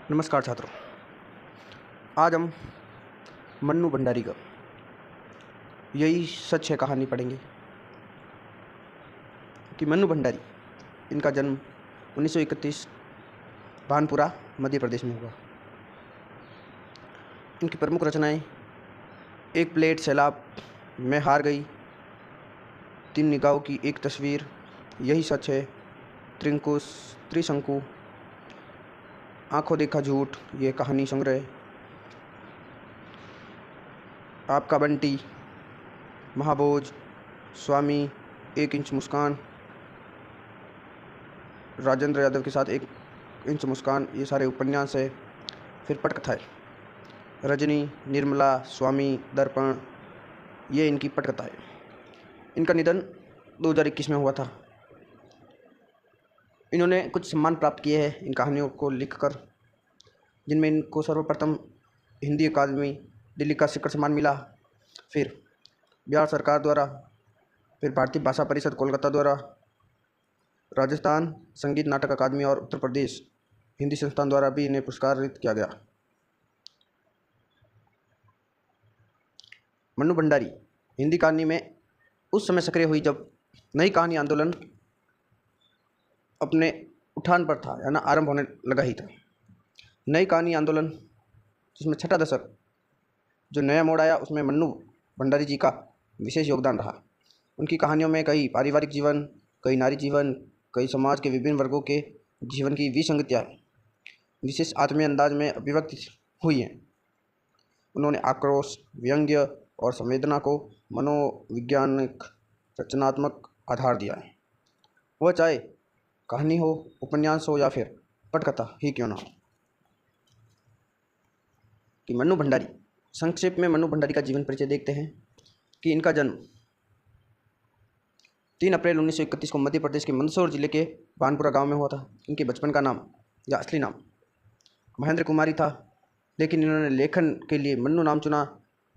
नमस्कार छात्रों। आज हम मन्नू भंडारी का यही सच है कहानी पढ़ेंगे कि मन्नू भंडारी, इनका जन्म 1931 भानपुरा मध्य प्रदेश में हुआ। इनकी प्रमुख रचनाएं एक प्लेट सैलाब, मैं हार गई, तीन निगाहों की एक तस्वीर, यही सच है, त्रिंकुश, त्रिशंकु, आंखों देखा झूठ, ये कहानी संग्रह, आपका बंटी, महाभोज, स्वामी, एक इंच मुस्कान, राजेंद्र यादव के साथ एक इंच मुस्कान, ये सारे उपन्यास है। फिर पटकथाएं, रजनी, निर्मला, स्वामी, दर्पण, ये इनकी पटकथा है। इनका निधन 2021 में हुआ था। इन्होंने कुछ सम्मान प्राप्त किए हैं इन कहानियों को लिखकर, जिनमें इनको सर्वप्रथम हिंदी अकादमी दिल्ली का शिखर सम्मान मिला, फिर बिहार सरकार द्वारा, फिर भारतीय भाषा परिषद कोलकाता द्वारा, राजस्थान संगीत नाटक अकादमी और उत्तर प्रदेश हिंदी संस्थान द्वारा भी इन्हें पुरस्कारित किया गया। मन्नू भंडारी हिंदी कहानी में उस समय सक्रिय हुई जब नई कहानी आंदोलन अपने उठान पर था, यानी आरंभ होने लगा ही था। नई कहानी आंदोलन जिसमें छठा दशक जो नया मोड़ आया, उसमें मन्नू भंडारी जी का विशेष योगदान रहा। उनकी कहानियों में कई पारिवारिक जीवन, कई नारी जीवन, कई समाज के विभिन्न वर्गों के जीवन की विसंगतियाँ विशेष आत्मीय अंदाज में अभिव्यक्त हुई हैं। उन्होंने आक्रोश, व्यंग्य और संवेदना को मनोवैज्ञानिक रचनात्मक आधार दिया है, वह चाहे कहानी हो, उपन्यास हो या फिर पटकथा ही क्यों ना हो। कि मन्नू भंडारी, संक्षेप में मन्नू भंडारी का जीवन परिचय देखते हैं कि इनका जन्म 3 अप्रैल 1931 को मध्य प्रदेश के मंदसौर जिले के भानपुरा गांव में हुआ था। इनके बचपन का नाम या असली नाम महेंद्र कुमारी था, लेकिन इन्होंने लेखन के लिए मन्नू नाम चुना,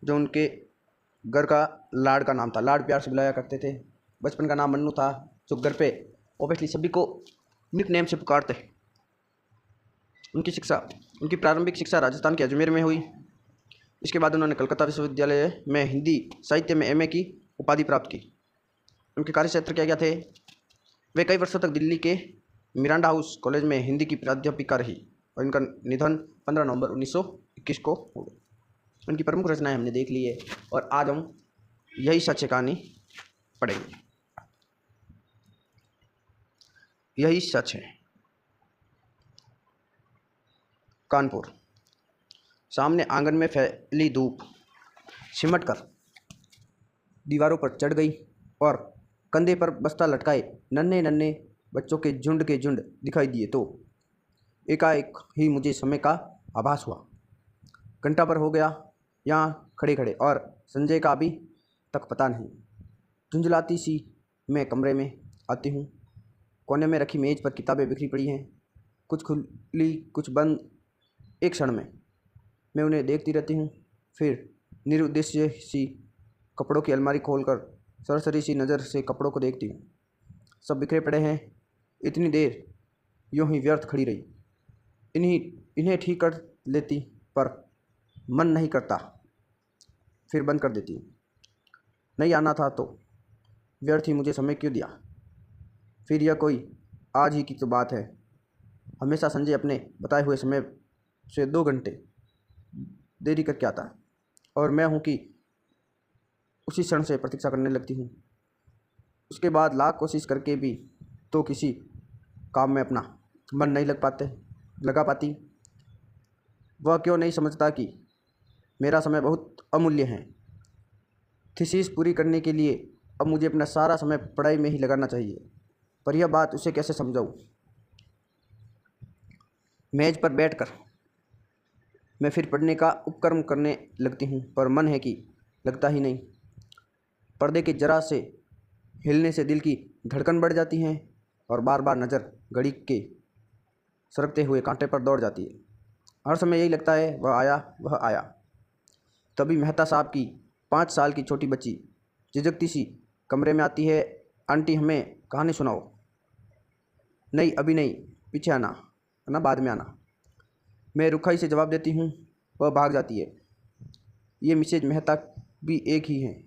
जो उनके घर का लाड का नाम था। लाड प्यार से बुलाया करते थे। बचपन का नाम मन्नू था, जो घर पे ओबियसली सभी को निक नेम से पुकारते हैं। उनकी प्रारंभिक शिक्षा राजस्थान के अजमेर में हुई। इसके बाद उन्होंने कलकत्ता विश्वविद्यालय में हिंदी साहित्य में एमए की उपाधि प्राप्त की। उनके कार्यक्षेत्र क्या थे? वे कई वर्षों तक दिल्ली के मिरांडा हाउस कॉलेज में हिंदी की प्राध्यापिका रही और इनका निधन 15 नवंबर 1921 को हो गया। उनकी प्रमुख रचनाएं हमने देख ली है और आज हम यही सच है कहानी पढ़ेंगे। यही सच है। कानपुर। सामने आंगन में फैली धूप सिमटकर दीवारों पर चढ़ गई और कंधे पर बस्ता लटकाए नन्हे नन्हे बच्चों के झुंड दिखाई दिए तो एकाएक ही मुझे समय का आभास हुआ। घंटा भर हो गया यहाँ खड़े खड़े और संजय का अभी तक पता नहीं। झुंझलाती सी मैं कमरे में आती हूँ। कोने में रखी मेज पर किताबें बिखरी पड़ी हैं, कुछ खुली कुछ बंद। एक क्षण में मैं उन्हें देखती रहती हूँ, फिर निरुद्देश्य सी कपड़ों की अलमारी खोलकर सरसरी सी नज़र से कपड़ों को देखती हूँ। सब बिखरे पड़े हैं। इतनी देर यूँ ही व्यर्थ खड़ी रही। इन्हें ठीक कर लेती, पर मन नहीं करता, फिर बंद कर देती हूँ। नहीं आना था तो व्यर्थ ही मुझे समय क्यों दिया? फिर यह कोई आज ही की तो बात है। हमेशा संजय अपने बताए हुए समय से 2 घंटे देरी करके आता है और मैं हूँ कि उसी क्षण से प्रतीक्षा करने लगती हूँ। उसके बाद लाख कोशिश करके भी तो किसी काम में अपना मन नहीं लगा पाती। वह क्यों नहीं समझता कि मेरा समय बहुत अमूल्य है। थीसिस पूरी करने के लिए अब मुझे अपना सारा समय पढ़ाई में ही लगाना चाहिए, पर यह बात उसे कैसे समझाऊँ? मेज पर बैठकर मैं फिर पढ़ने का उपक्रम करने लगती हूँ, पर मन है कि लगता ही नहीं। पर्दे के जरा से हिलने से दिल की धड़कन बढ़ जाती है और बार बार नज़र घड़ी के सरकते हुए कांटे पर दौड़ जाती है। हर समय यही लगता है, वह आया। तभी मेहता साहब की 5 साल की छोटी बच्ची झिझकती सी कमरे में आती है। आंटी, हमें कहानी सुनाओ। नहीं, अभी नहीं, पीछे आना, बाद में आना। मैं रुखाई से जवाब देती हूँ, वह भाग जाती है। ये मिसेज मेहता भी एक ही हैं।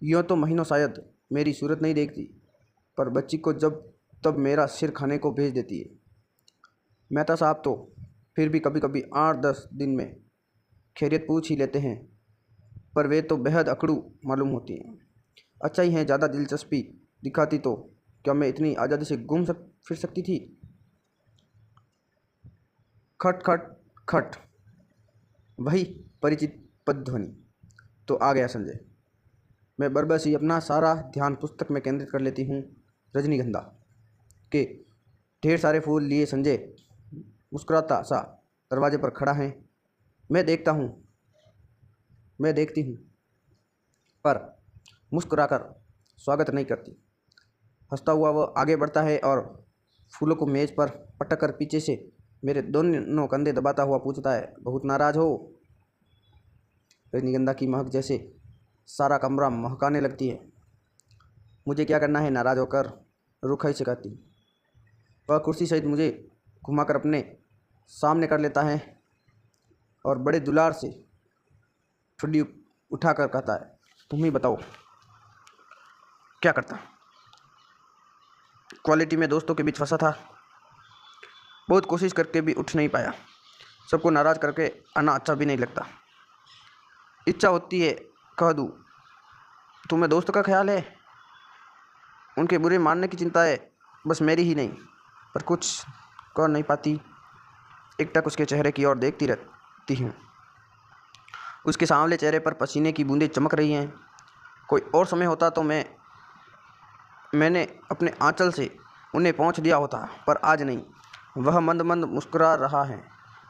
यूँ तो महीनों शायद मेरी सूरत नहीं देखती, पर बच्ची को जब तब मेरा सिर खाने को भेज देती है। मेहता साहब तो फिर भी कभी कभी 8-10 दिन में खैरियत पूछ ही लेते हैं, पर वे तो बेहद अकड़ू मालूम होती हैं। अच्छा ही है, ज़्यादा दिलचस्पी दिखाती तो क्या मैं इतनी आज़ादी से फिर सकती थी। खट खट खट, वही परिचित पद ध्वनि। तो आ गया संजय। मैं बरबस ही अपना सारा ध्यान पुस्तक में केंद्रित कर लेती हूँ। रजनीगंधा के ढेर सारे फूल लिए संजय मुस्कुराता सा दरवाजे पर खड़ा है। मैं देखती हूँ, पर मुस्कुराकर स्वागत नहीं करती। हंसता हुआ वह आगे बढ़ता है और फूलों को मेज पर पटक कर पीछे से मेरे दोनों कंधे दबाता हुआ पूछता है, बहुत नाराज हो? रजनीगंधा की महक जैसे सारा कमरा महकाने लगती है। मुझे क्या करना है नाराज होकर, रुखाई से कहती। वह कुर्सी सहित मुझे घुमाकर अपने सामने कर लेता है और बड़े दुलार से ठुड्डी उठाकर कहता है, तुम ही बताओ क्या करता। क्वालिटी में दोस्तों के बीच फंसा था, बहुत कोशिश करके भी उठ नहीं पाया। सबको नाराज़ करके आना अच्छा भी नहीं लगता। इच्छा होती है कह दूँ, तुम्हें दोस्त का ख्याल है, उनके बुरे मानने की चिंता है, बस मेरी ही नहीं, पर कुछ कर नहीं पाती। एकटक उसके चेहरे की ओर देखती रहती हूँ। उसके सांवले चेहरे पर पसीने की बूंदें चमक रही हैं। कोई और समय होता तो मैंने अपने आंचल से उन्हें पहुँच दिया होता, पर आज नहीं। वह मंद मंद मुस्कुरा रहा है,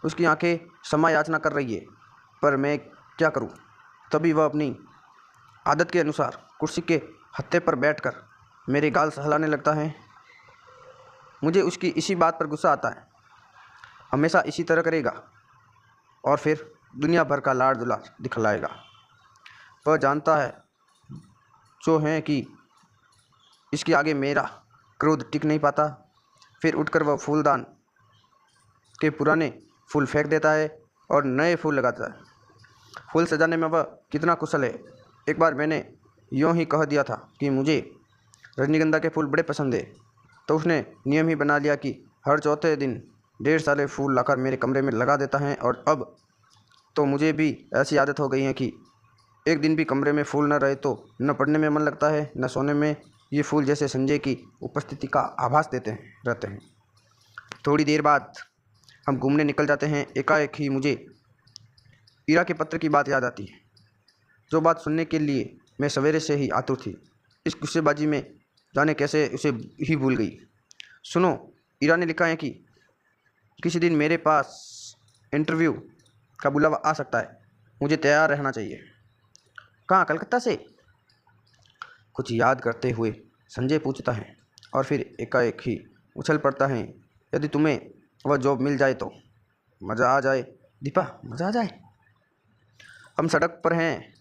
उसकी आंखें क्षमा याचना कर रही है, पर मैं क्या करूं। तभी वह अपनी आदत के अनुसार कुर्सी के हत्थे पर बैठकर मेरे गाल सहलाने लगता है। मुझे उसकी इसी बात पर गुस्सा आता है। हमेशा इसी तरह करेगा और फिर दुनिया भर का लाड़ दुलार दिखलाएगा। वह जानता है जो है कि इसके आगे मेरा क्रोध टिक नहीं पाता। फिर उठकर वह फूलदान के पुराने फूल फेंक देता है और नए फूल लगाता है। फूल सजाने में वह कितना कुशल है। एक बार मैंने यूँ ही कह दिया था कि मुझे रजनीगंधा के फूल बड़े पसंद है, तो उसने नियम ही बना लिया कि हर चौथे दिन ढेर सारे फूल लाकर मेरे कमरे में लगा देता है। और अब तो मुझे भी ऐसी आदत हो गई है कि एक दिन भी कमरे में फूल न रहे तो न पढ़ने में मन लगता है न सोने में। ये फूल जैसे संजय की उपस्थिति का आभास देते रहते हैं। थोड़ी देर बाद हम घूमने निकल जाते हैं। एकाएक ही मुझे ईरा के पत्र की बात याद आती है, जो बात सुनने के लिए मैं सवेरे से ही आतुर थी। इस गुस्सेबाजी में जाने कैसे उसे ही भूल गई। सुनो, ईरा ने लिखा है कि किसी दिन मेरे पास इंटरव्यू का बुलावा आ सकता है, मुझे तैयार रहना चाहिए। कहाँ, कलकत्ता से? कुछ याद करते हुए संजय पूछता है और फिर एकाएक ही उछल पड़ता है, यदि तुम्हें वह जॉब मिल जाए तो मज़ा आ जाए। दीपा, मज़ा आ जाए? हम सड़क पर हैं,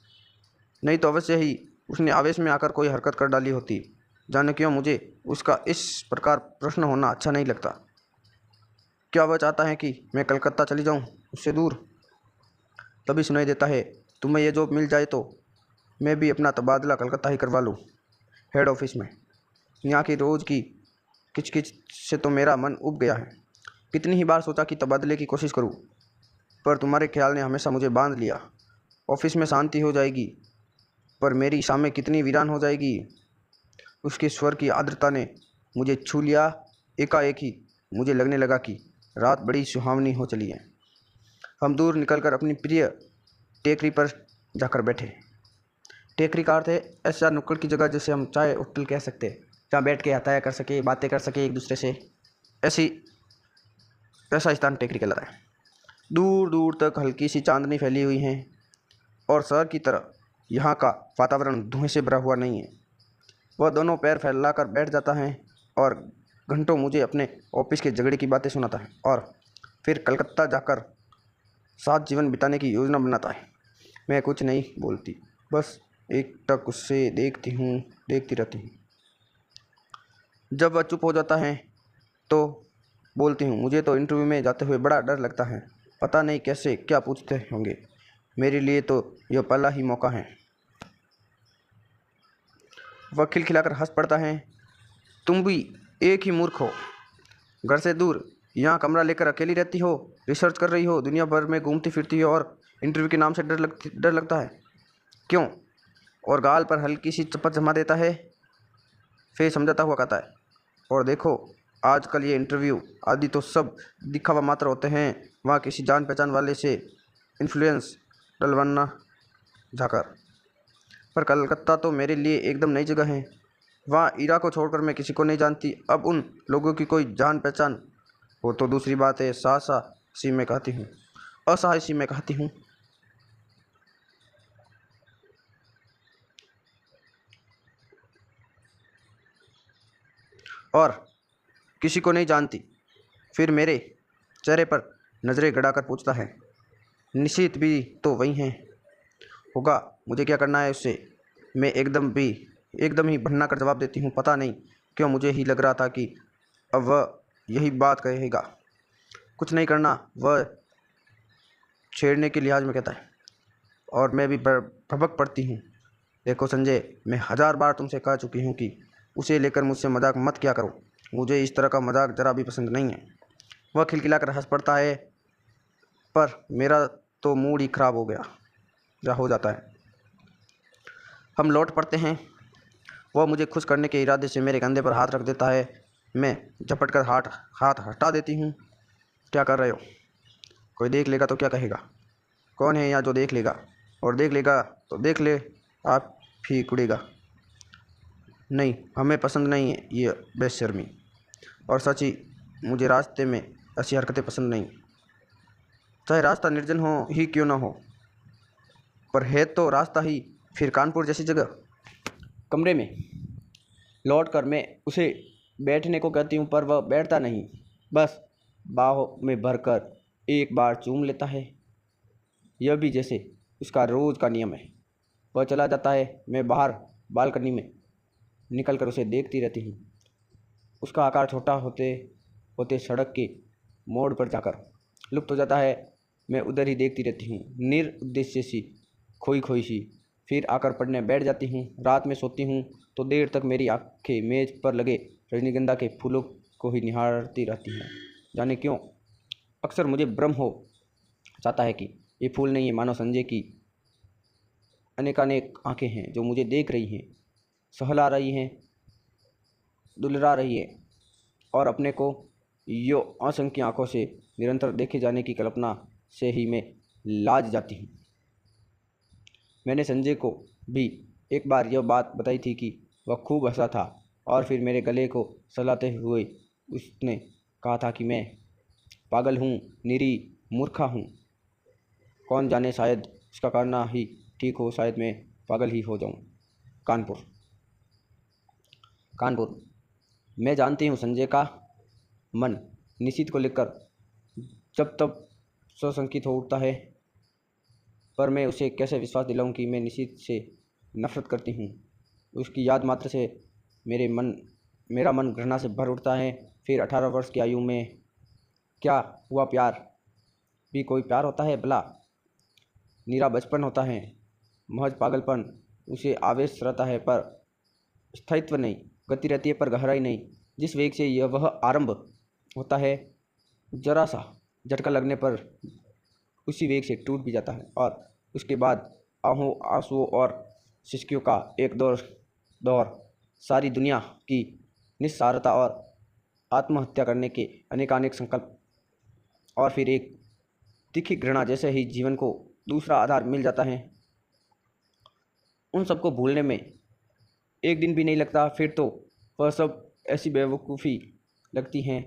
नहीं तो अवश्य ही उसने आवेश में आकर कोई हरकत कर डाली होती। जाने क्यों मुझे उसका इस प्रकार प्रश्न होना अच्छा नहीं लगता। क्या वह चाहता है कि मैं कलकत्ता चली जाऊं, उससे दूर? तभी सुनाई देता है, तुम्हें यह जॉब मिल जाए तो मैं भी अपना तबादला कलकत्ता ही करवा लूँ, हेड ऑफिस में। यहाँ की रोज़ की किचकिच से तो मेरा मन उब गया है। कितनी ही बार सोचा कि तबादले की कोशिश करूँ, पर तुम्हारे ख्याल ने हमेशा मुझे बांध लिया। ऑफिस में शांति हो जाएगी, पर मेरी शामें कितनी वीरान हो जाएगी। उसके स्वर की आर्द्रता ने मुझे छू लिया। एकाएक ही मुझे लगने लगा कि रात बड़ी सुहावनी हो चली है। हम दूर निकलकर अपनी प्रिय टेकरी पर जाकर बैठे। टेकरी का अर्थ है ऐसा नुक्कड़ की जगह जिसे हम चाय होटल कह सकते हैं, जहाँ बैठ के हताया कर सके, बातें कर सके एक दूसरे से। ऐसा स्थान टेकरी कहलाता है। दूर दूर तक हल्की सी चांदनी फैली हुई है और शहर की तरह यहाँ का वातावरण धुएं से भरा हुआ नहीं है। वह दोनों पैर फैलाकर बैठ जाता है और घंटों मुझे अपने ऑफिस के झगड़े की बातें सुनाता है और फिर कलकत्ता जाकर साथ जीवन बिताने की योजना बनाता है। मैं कुछ नहीं बोलती, बस एकटक उससे देखती रहती हूँ। जब वह चुप हो जाता है तो बोलती हूँ, मुझे तो इंटरव्यू में जाते हुए बड़ा डर लगता है। पता नहीं कैसे क्या पूछते होंगे। मेरे लिए तो यह पहला ही मौका है। वह खिलखिलाकर हंस पड़ता है। तुम भी एक ही मूर्ख हो। घर से दूर यहाँ कमरा लेकर अकेली रहती हो, रिसर्च कर रही हो, दुनिया भर में घूमती फिरती हो और इंटरव्यू के नाम से डर लगता है। क्यों? और गाल पर हल्की सी चपत जमा देता है। फिर समझाता हुआ कहता है, और देखो, आजकल ये इंटरव्यू आदि तो सब दिखावा मात्र होते हैं। वहाँ किसी जान पहचान वाले से इन्फ्लुएंस डलवाना जाकर। पर कलकत्ता तो मेरे लिए एकदम नई जगह है। वहाँ ईरा को छोड़कर मैं किसी को नहीं जानती। अब उन लोगों की कोई जान पहचान हो तो दूसरी बात है। सासा सी मैं कहती हूँ, असहाय सी मैं कहती हूँ। और किसी को नहीं जानती। फिर मेरे चेहरे पर नज़रें गड़ाकर पूछता है, निश्चित भी तो वही हैं होगा, मुझे क्या करना है उससे? मैं एकदम ही भन्ना कर जवाब देती हूँ, पता नहीं क्यों मुझे ही लग रहा था कि अब वह यही बात कहेगा। कुछ नहीं करना, वह छेड़ने के लिहाज में कहता है। और मैं भी भभक पड़ती हूँ। देखो संजय, मैं 1000 बार तुमसे कह चुकी हूँ कि उसे लेकर मुझसे मजाक मत किया करो। मुझे इस तरह का मजाक ज़रा भी पसंद नहीं है। वह खिलखिलाकर हंस पड़ता है। पर मेरा तो मूड ही खराब हो जाता है। हम लौट पड़ते हैं। वह मुझे खुश करने के इरादे से मेरे कंधे पर हाथ रख देता है। मैं झपट कर हाथ हटा देती हूँ। क्या कर रहे हो? कोई देख लेगा तो क्या कहेगा? कौन है यहाँ जो देख लेगा? और देख लेगा तो देख ले, आप ही कुड़ेगा। नहीं, हमें पसंद नहीं है ये बेशर्मी। और सच ही मुझे रास्ते में ऐसी हरकतें पसंद नहीं, चाहे रास्ता निर्जन हो ही क्यों ना हो। पर है तो रास्ता ही फिर कानपुर जैसी जगह। कमरे में लौट कर मैं उसे बैठने को कहती हूँ, पर वह बैठता नहीं, बस बाहों में भरकर एक बार चूम लेता है। यह भी जैसे उसका रोज़ का नियम है। वह चला जाता है। मैं बाहर बालकनी में निकल कर उसे देखती रहती हूँ। उसका आकार छोटा होते होते सड़क के मोड़ पर जाकर लुप्त हो जाता है। मैं उधर ही देखती रहती हूँ, निरुद्देश्य सी, खोई खोई सी। फिर आकर पढ़ने बैठ जाती हूँ। रात में सोती हूँ तो देर तक मेरी आंखें मेज पर लगे रजनीगंधा के फूलों को ही निहारती रहती हैं। जाने क्यों अक्सर मुझे भ्रम हो जाता है कि ये फूल नहीं है, मानो संजय की अनेकानेक आंखें हैं जो मुझे देख रही हैं, सहला रही हैं, दुलरा रही है। और अपने को यो असंख्य आंखों से निरंतर देखे जाने की कल्पना से ही मैं लाज जाती हूँ। मैंने संजय को भी एक बार यह बात बताई थी कि वह खूब हंसा था, और फिर मेरे गले को सहलाते हुए उसने कहा था कि मैं पागल हूँ, निरी मूर्खा हूँ। कौन जाने, शायद इसका करना ही ठीक हो, शायद मैं पागल ही हो जाऊँ। कानपुर। मैं जानती हूँ संजय का मन निशित को लेकर जब तब सशंकित हो उठता है, पर मैं उसे कैसे विश्वास दिलाऊं कि मैं निशित से नफरत करती हूँ। उसकी याद मात्र से मेरा मन घृणा से भर उठता है। फिर 18 वर्ष की आयु में क्या हुआ? प्यार भी कोई प्यार होता है भला? नीरा बचपन होता है, महज पागलपन। उसे आवेश रहता है पर स्थायित्व नहीं, गति रहती है पर गहराई नहीं। जिस वेग से वह आरंभ होता है, जरा सा झटका लगने पर उसी वेग से टूट भी जाता है, और उसके बाद आंसुओं और सिसकियों का एक दौर सारी दुनिया की निस्सारता और आत्महत्या करने के अनेकानेक संकल्प, और फिर एक तीखी घृणा। जैसे ही जीवन को दूसरा आधार मिल जाता है, उन सबको भूलने में एक दिन भी नहीं लगता। फिर तो वह सब ऐसी बेवकूफ़ी लगती हैं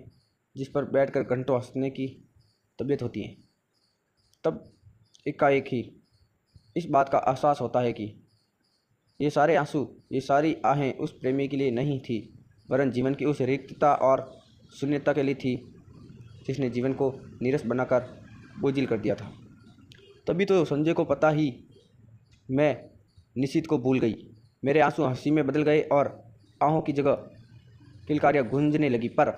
जिस पर बैठकर घंटों हंसने की तबीयत होती है। तब एकाएक ही इस बात का एहसास होता है कि ये सारे आंसू, ये सारी आहें उस प्रेमी के लिए नहीं थी, वरन जीवन की उस रिक्तता और शून्यता के लिए थी जिसने जीवन को नीरस बनाकर बोझिल कर दिया था। तभी तो संजय को पता ही मैं निशित को भूल गई। मेरे आंसू हंसी में बदल गए और आहों की जगह किलकारियाँ गूंजने लगी। पर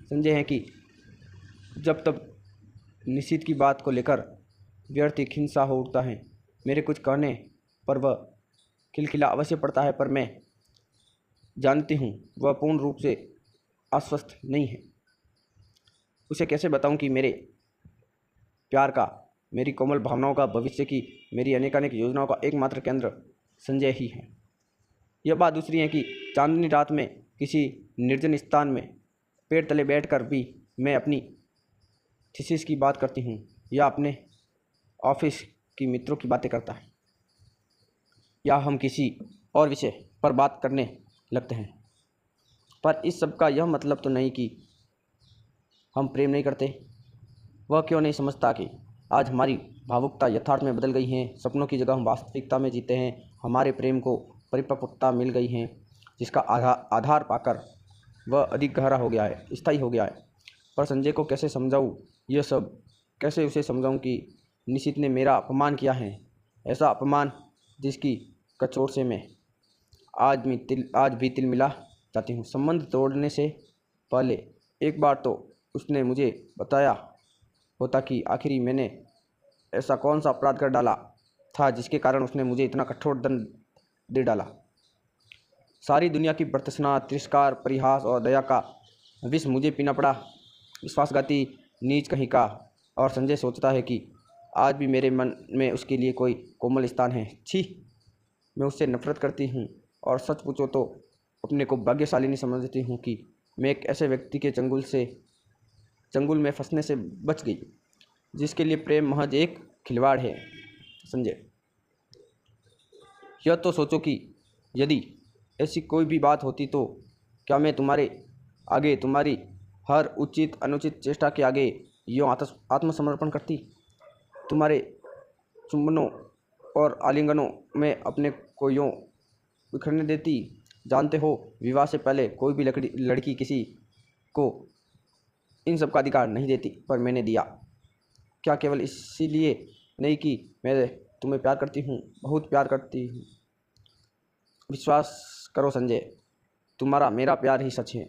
संजय है कि जब तब निशित की बात को लेकर व्यर्थ एक हिंसा हो उठता है। मेरे कुछ कहने पर वह खिलखिला अवश्य पड़ता है, पर मैं जानती हूँ वह पूर्ण रूप से आश्वस्त नहीं है। उसे कैसे बताऊँ कि मेरे प्यार का, मेरी कोमल भावनाओं का, भविष्य की मेरी अनेकानेक योजनाओं का एकमात्र केंद्र संजय ही है। यह बात दूसरी है कि चांदनी रात में किसी निर्जन स्थान में पेड़ तले बैठकर भी मैं अपनी थीसिस की बात करती हूँ या अपने ऑफिस की मित्रों की बातें करता है, या हम किसी और विषय पर बात करने लगते हैं। पर इस सब का यह मतलब तो नहीं कि हम प्रेम नहीं करते। वह क्यों नहीं समझता कि आज हमारी भावुकता यथार्थ में बदल गई है। सपनों की जगह हम वास्तविकता में जीते हैं। हमारे प्रेम को परिपक्वता मिल गई है, जिसका आधार पाकर वह अधिक गहरा हो गया है, स्थायी हो गया है। पर संजय को कैसे समझाऊँ यह सब? कैसे उसे समझाऊँ कि निशित ने मेरा अपमान किया है, ऐसा अपमान जिसकी कचोट से मैं आज भी तिल मिला जाती हूँ। संबंध तोड़ने से पहले एक बार तो उसने मुझे बताया होता कि आखिरी मैंने ऐसा कौन सा अपराध कर डाला था जिसके कारण उसने मुझे इतना कठोर दंड दे डाला। सारी दुनिया की भर्त्सना, तिरस्कार, परिहास और दया का विष मुझे पीना पड़ा। विश्वासघाती नीच कहीं का। और संजय सोचता है कि आज भी मेरे मन में उसके लिए कोई कोमल स्थान है। छी, मैं उससे नफरत करती हूँ और सच पूछो तो अपने को भाग्यशाली नहीं समझती हूँ कि मैं एक ऐसे व्यक्ति के चंगुल में फंसने से बच गई जिसके लिए प्रेम महज एक खिलवाड़ है। संजय, यह तो सोचो कि यदि ऐसी कोई भी बात होती तो क्या मैं तुम्हारे आगे, तुम्हारी हर उचित अनुचित चेष्टा के आगे यूँ आत्मसमर्पण करती? तुम्हारे चुंबनों और आलिंगनों में अपने को यूँ बिखरने देती? जानते हो, विवाह से पहले कोई भी लड़की किसी को इन सब का अधिकार नहीं देती, पर मैंने दिया। क्या केवल इसीलिए नहीं कि मैं तुम्हें प्यार करती हूँ, बहुत प्यार करती हूँ। विश्वास करो संजय, तुम्हारा मेरा प्यार ही सच है।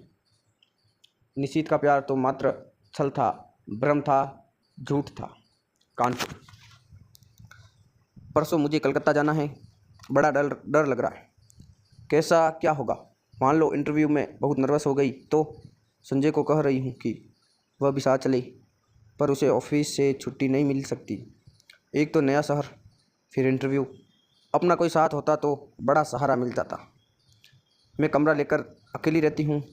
निशित का प्यार तो मात्र छल था, भ्रम था, झूठ था। कानपुर। परसों मुझे कलकत्ता जाना है। बड़ा डर लग रहा है। कैसा क्या होगा? मान लो इंटरव्यू में बहुत नर्वस हो गई तो? संजय को कह रही हूँ कि वह भी साथ चले, पर उसे ऑफिस से छुट्टी नहीं मिल सकती। एक तो नया शहर, फिर इंटरव्यू। अपना कोई साथ होता तो बड़ा सहारा मिल जाता। मैं कमरा लेकर अकेली रहती हूँ,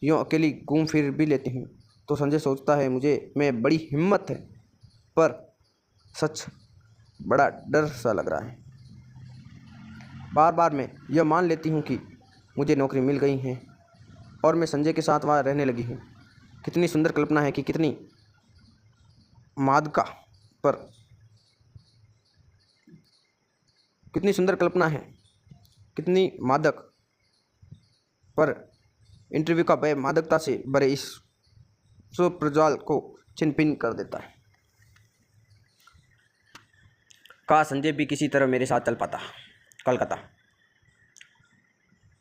यूँ अकेली घूम फिर भी लेती हूँ। तो संजय सोचता है मैं बड़ी हिम्मत है, पर सच बड़ा डर सा लग रहा है। बार बार मैं यह मान लेती हूँ कि मुझे नौकरी मिल गई है और मैं संजय के साथ वहाँ रहने लगी हूँ। कितनी सुंदर कल्पना है कि कितनी मादका पर कितनी सुंदर कल्पना है, कितनी मादक, पर इंटरव्यू का भय मादकता से भरे इस सुप्रज्वाल को छिन्न भिन्न कर देता है। काश संजय भी किसी तरह मेरे साथ चल पाता। कलकत्ता।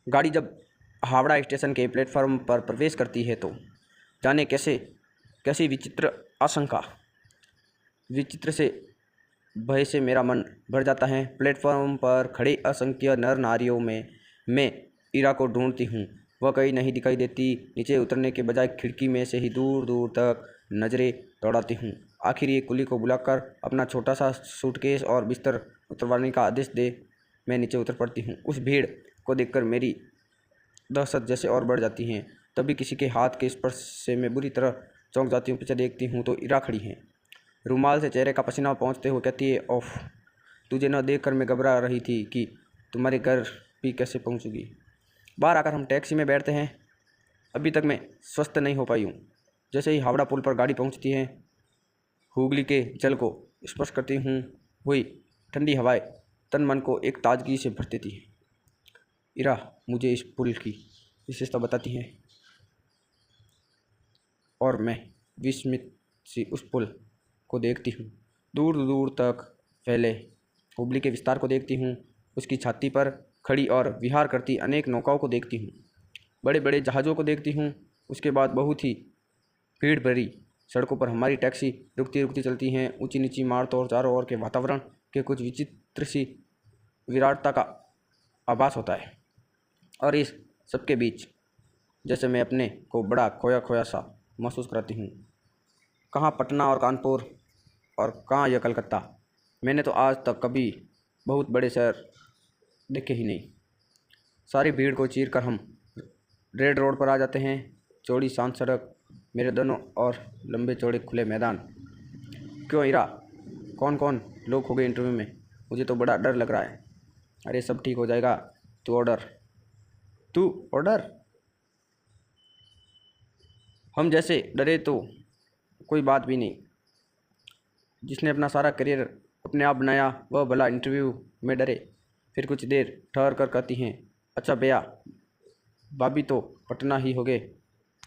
गाड़ी जब हावड़ा स्टेशन के प्लेटफॉर्म पर प्रवेश करती है तो जाने कैसी विचित्र आशंका, विचित्र से भय से मेरा मन भर जाता है। प्लेटफॉर्म पर खड़े असंख्य नर नारियों में मैं इरा को ढूंढती हूँ। वह कहीं नहीं दिखाई देती। नीचे उतरने के बजाय खिड़की में से ही दूर दूर तक नज़रें दौड़ाती हूँ। आखिर एक कुली को बुलाकर अपना छोटा सा सूटकेस और बिस्तर उतरवाने का आदेश दे मैं नीचे उतर पड़ती हूँ। उस भीड़ को देखकर मेरी दहशत जैसे और बढ़ जाती है। तभी किसी के हाथ के स्पर्श से मैं बुरी तरह चौंक जाती हूँ। पीछे देखती हूँ तो इरा खड़ी है, रुमाल से चेहरे का पसीना पोंछते हुए कहती है, ओफ, तुझे न देखकर मैं घबरा रही थी कि तुम्हारे घर भी कैसे पहुँचूगी। बाहर आकर हम टैक्सी में बैठते हैं। अभी तक मैं स्वस्थ नहीं हो पाई हूँ। जैसे ही हावड़ा पुल पर गाड़ी पहुँचती है, हुगली के जल को स्पर्श करती हुई ठंडी हवाएं तन मन को एक ताजगी से भर देती है। इरा मुझे इस पुल की विशेषता बताती है और मैं विस्मित सी उस पुल को देखती हूँ। दूर दूर तक फैले हुगली के विस्तार को देखती हूँ। उसकी छाती पर खड़ी और विहार करती अनेक नौकाओं को देखती हूँ। बड़े बड़े जहाज़ों को देखती हूँ। उसके बाद बहुत ही भीड़ भरी सड़कों पर हमारी टैक्सी रुकती रुकती चलती हैं। ऊंची नीची मार तोड़, चारों ओर के वातावरण के कुछ विचित्र सी विराटता का आभास होता है। और इस सबके बीच जैसे मैं अपने को बड़ा खोया खोया सा महसूस कराती हूँ। कहाँ पटना और कानपुर और कहाँ यह कलकत्ता। मैंने तो आज तक कभी बहुत बड़े शहर देखे ही नहीं। सारी भीड़ को चीर कर हम रेड रोड पर आ जाते हैं। चौड़ी शांत सड़क, मेरे दोनों और लंबे चौड़े खुले मैदान। क्यों इरा, कौन कौन लोग हो गए इंटरव्यू में? मुझे तो बड़ा डर लग रहा है। अरे सब ठीक हो जाएगा, तू ऑर्डर। हम जैसे डरे तो कोई बात भी नहीं। जिसने अपना सारा करियर अपने आप बनाया वह भला इंटरव्यू में डरे? फिर कुछ देर ठहर कर कहती हैं, अच्छा भैया भाभी तो पटना ही हो गए।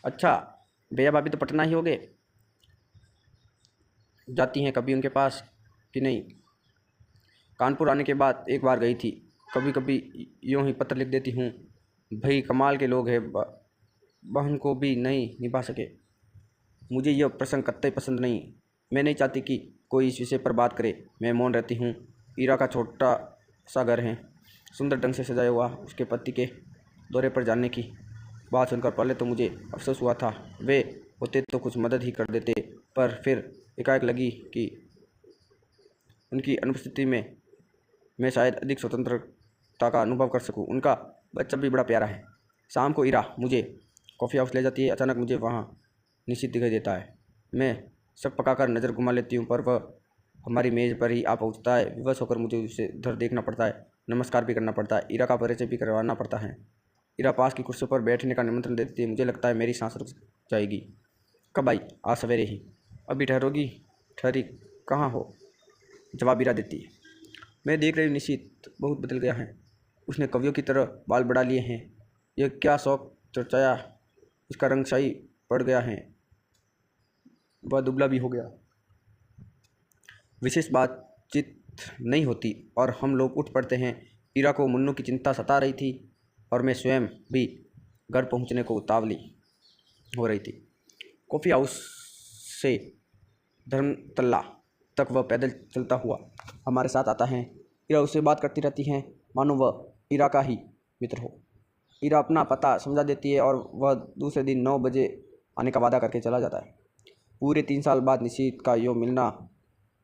अच्छा भैया भाभी तो पटना ही हो गए। जाती हैं कभी उनके पास कि नहीं? कानपुर आने के बाद एक बार गई थी। कभी कभी यूँ ही पत्र लिख देती हूँ, भाई कमाल के लोग हैं, बहन को भी नहीं निभा सके। मुझे यह प्रसंग कतई पसंद नहीं। मैं नहीं चाहती कि कोई इस विषय पर बात करे। मैं मौन रहती हूँ। ईरा का छोटा सा घर है, सुंदर ढंग से सजाया हुआ। उसके पति के दौरे पर जाने की बात सुनकर पहले तो मुझे अफसोस हुआ था। वे होते तो कुछ मदद ही कर देते, पर फिर एकाएक लगी कि उनकी अनुपस्थिति में मैं शायद अधिक स्वतंत्रता का अनुभव कर सकूं। उनका बच्चा भी बड़ा प्यारा है। शाम को ईरा मुझे कॉफ़ी हाउस ले जाती है। अचानक मुझे वहाँ निश्चित दिखाई देता है। मैं शक पकाकर नज़र घुमा लेती हूँ, पर वह हमारी मेज़ पर ही आ पहुँचता है। विवश होकर मुझे उसे उधर देखना पड़ता है, नमस्कार भी करना पड़ता है, ईरा का परिचय भी करवाना पड़ता है। ईरा पास की कुर्सी पर बैठने का निमंत्रण देती है। मुझे लगता है मेरी सांस रुक जाएगी। कब आई? आज सवेरे ही। अभी ठहरोगी? ठहरी कहाँ हो? जवाब ईरा देती है। मैं देख रही हूँ निश्चित बहुत बदल गया है। उसने कवियों की तरह बाल बढ़ा लिए हैं। यह क्या शौक चर्चाया, इसका रंग शाही पड़ गया है। वह दुबला भी हो गया। विशेष बातचीत नहीं होती और हम लोग उठ पड़ते हैं। ईरा को मुन्नू की चिंता सता रही थी और मैं स्वयं भी घर पहुंचने को उतावली हो रही थी। कॉफ़ी हाउस से धर्मतल्ला तक वह पैदल चलता हुआ हमारे साथ आता है। ईरा उससे बात करती रहती हैं मानो वह ईरा का ही मित्र हो। ईरा अपना पता समझा देती है और वह दूसरे दिन 9 बजे आने का वादा करके चला जाता है। पूरे 3 साल बाद निशीत का यो मिलना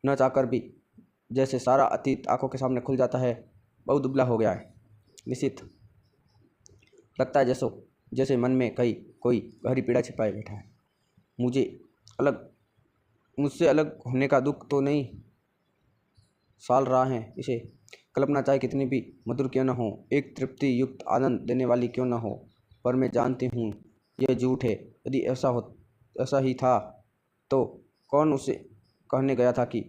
न चाहकर भी जैसे सारा अतीत आंखों के सामने खुल जाता है। बहुत दुबला हो गया है निशीत। लगता है जैसे मन में कोई गहरी पीड़ा छिपाए बैठा है। मुझसे अलग होने का दुख तो नहीं साल रहा है इसे। कल्पना चाहे कितनी भी मधुर क्यों न हो, एक तृप्ति युक्त आनंद देने वाली क्यों न हो, पर मैं जानती हूँ यह झूठ है। यदि ऐसा ही था तो कौन उसे कहने गया था कि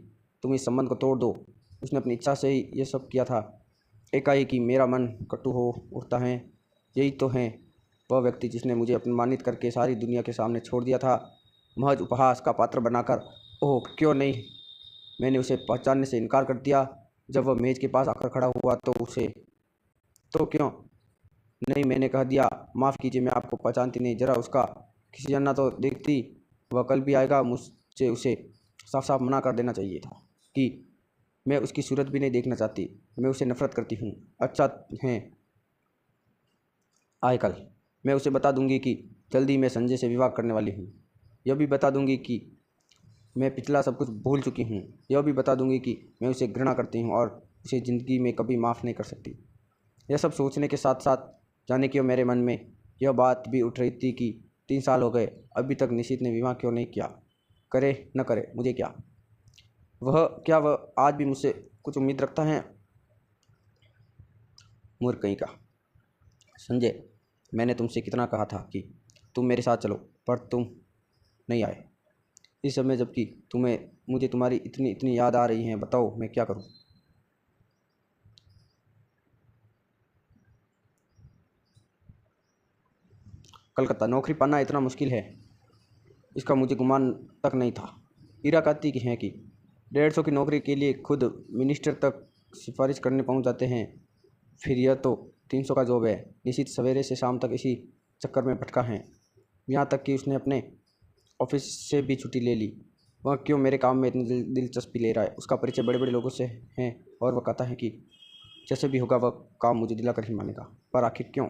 तुम इस संबंध को तोड़ दो? उसने अपनी इच्छा से ही ये सब किया था। एकाएक मेरा मन कटु हो उठता है। यही तो है वह व्यक्ति जिसने मुझे अपमानित करके सारी दुनिया के सामने छोड़ दिया था, महज उपहास का पात्र बनाकर। ओह क्यों नहीं मैंने उसे पहचानने से इनकार कर दिया। जब वह मेज़ के पास आकर खड़ा हुआ तो क्यों नहीं मैंने कह दिया, माफ़ कीजिए मैं आपको पहचानती नहीं, ज़रा उसका किसी अन्ना तो देखती, वह कल भी आएगा। मुझसे उसे साफ साफ मना कर देना चाहिए था कि मैं उसकी सूरत भी नहीं देखना चाहती। मैं उसे नफ़रत करती हूँ। अच्छा है आए कल मैं उसे बता दूंगी कि जल्दी मैं संजय से विवाह करने वाली हूँ। यह भी बता दूंगी कि मैं पिछला सब कुछ भूल चुकी हूँ। यह भी बता दूंगी कि मैं उसे घृणा करती हूँ और उसे ज़िंदगी में कभी माफ़ नहीं कर सकती। यह सब सोचने के साथ साथ जाने क्यों मेरे मन में यह बात भी उठ रही थी कि 3 साल हो गए, अभी तक निशित ने विवाह क्यों नहीं किया। करे न करे मुझे क्या। वह आज भी मुझसे कुछ उम्मीद रखता है? मूर्ख कहीं का। संजय, मैंने तुमसे कितना कहा था कि तुम मेरे साथ चलो, पर तुम नहीं आए। इस समय जबकि मुझे तुम्हारी इतनी याद आ रही है, बताओ मैं क्या करूं? कलकत्ता नौकरी पाना इतना मुश्किल है, इसका मुझे गुमान तक नहीं था। ईरा कहती कि 150 की नौकरी के लिए खुद मिनिस्टर तक सिफारिश करने पहुंच जाते हैं, फिर यह तो 300 का जॉब है। निश्चित सवेरे से शाम तक इसी चक्कर में भटका है। यहाँ तक कि उसने अपने ऑफिस से भी छुट्टी ले ली। वह क्यों मेरे काम में इतनी दिलचस्पी ले रहा है? उसका परिचय बड़े बड़े लोगों से है और वह कहता है कि जैसे भी होगा वह काम मुझे दिलाकर ही मानेगा, पर आखिर क्यों?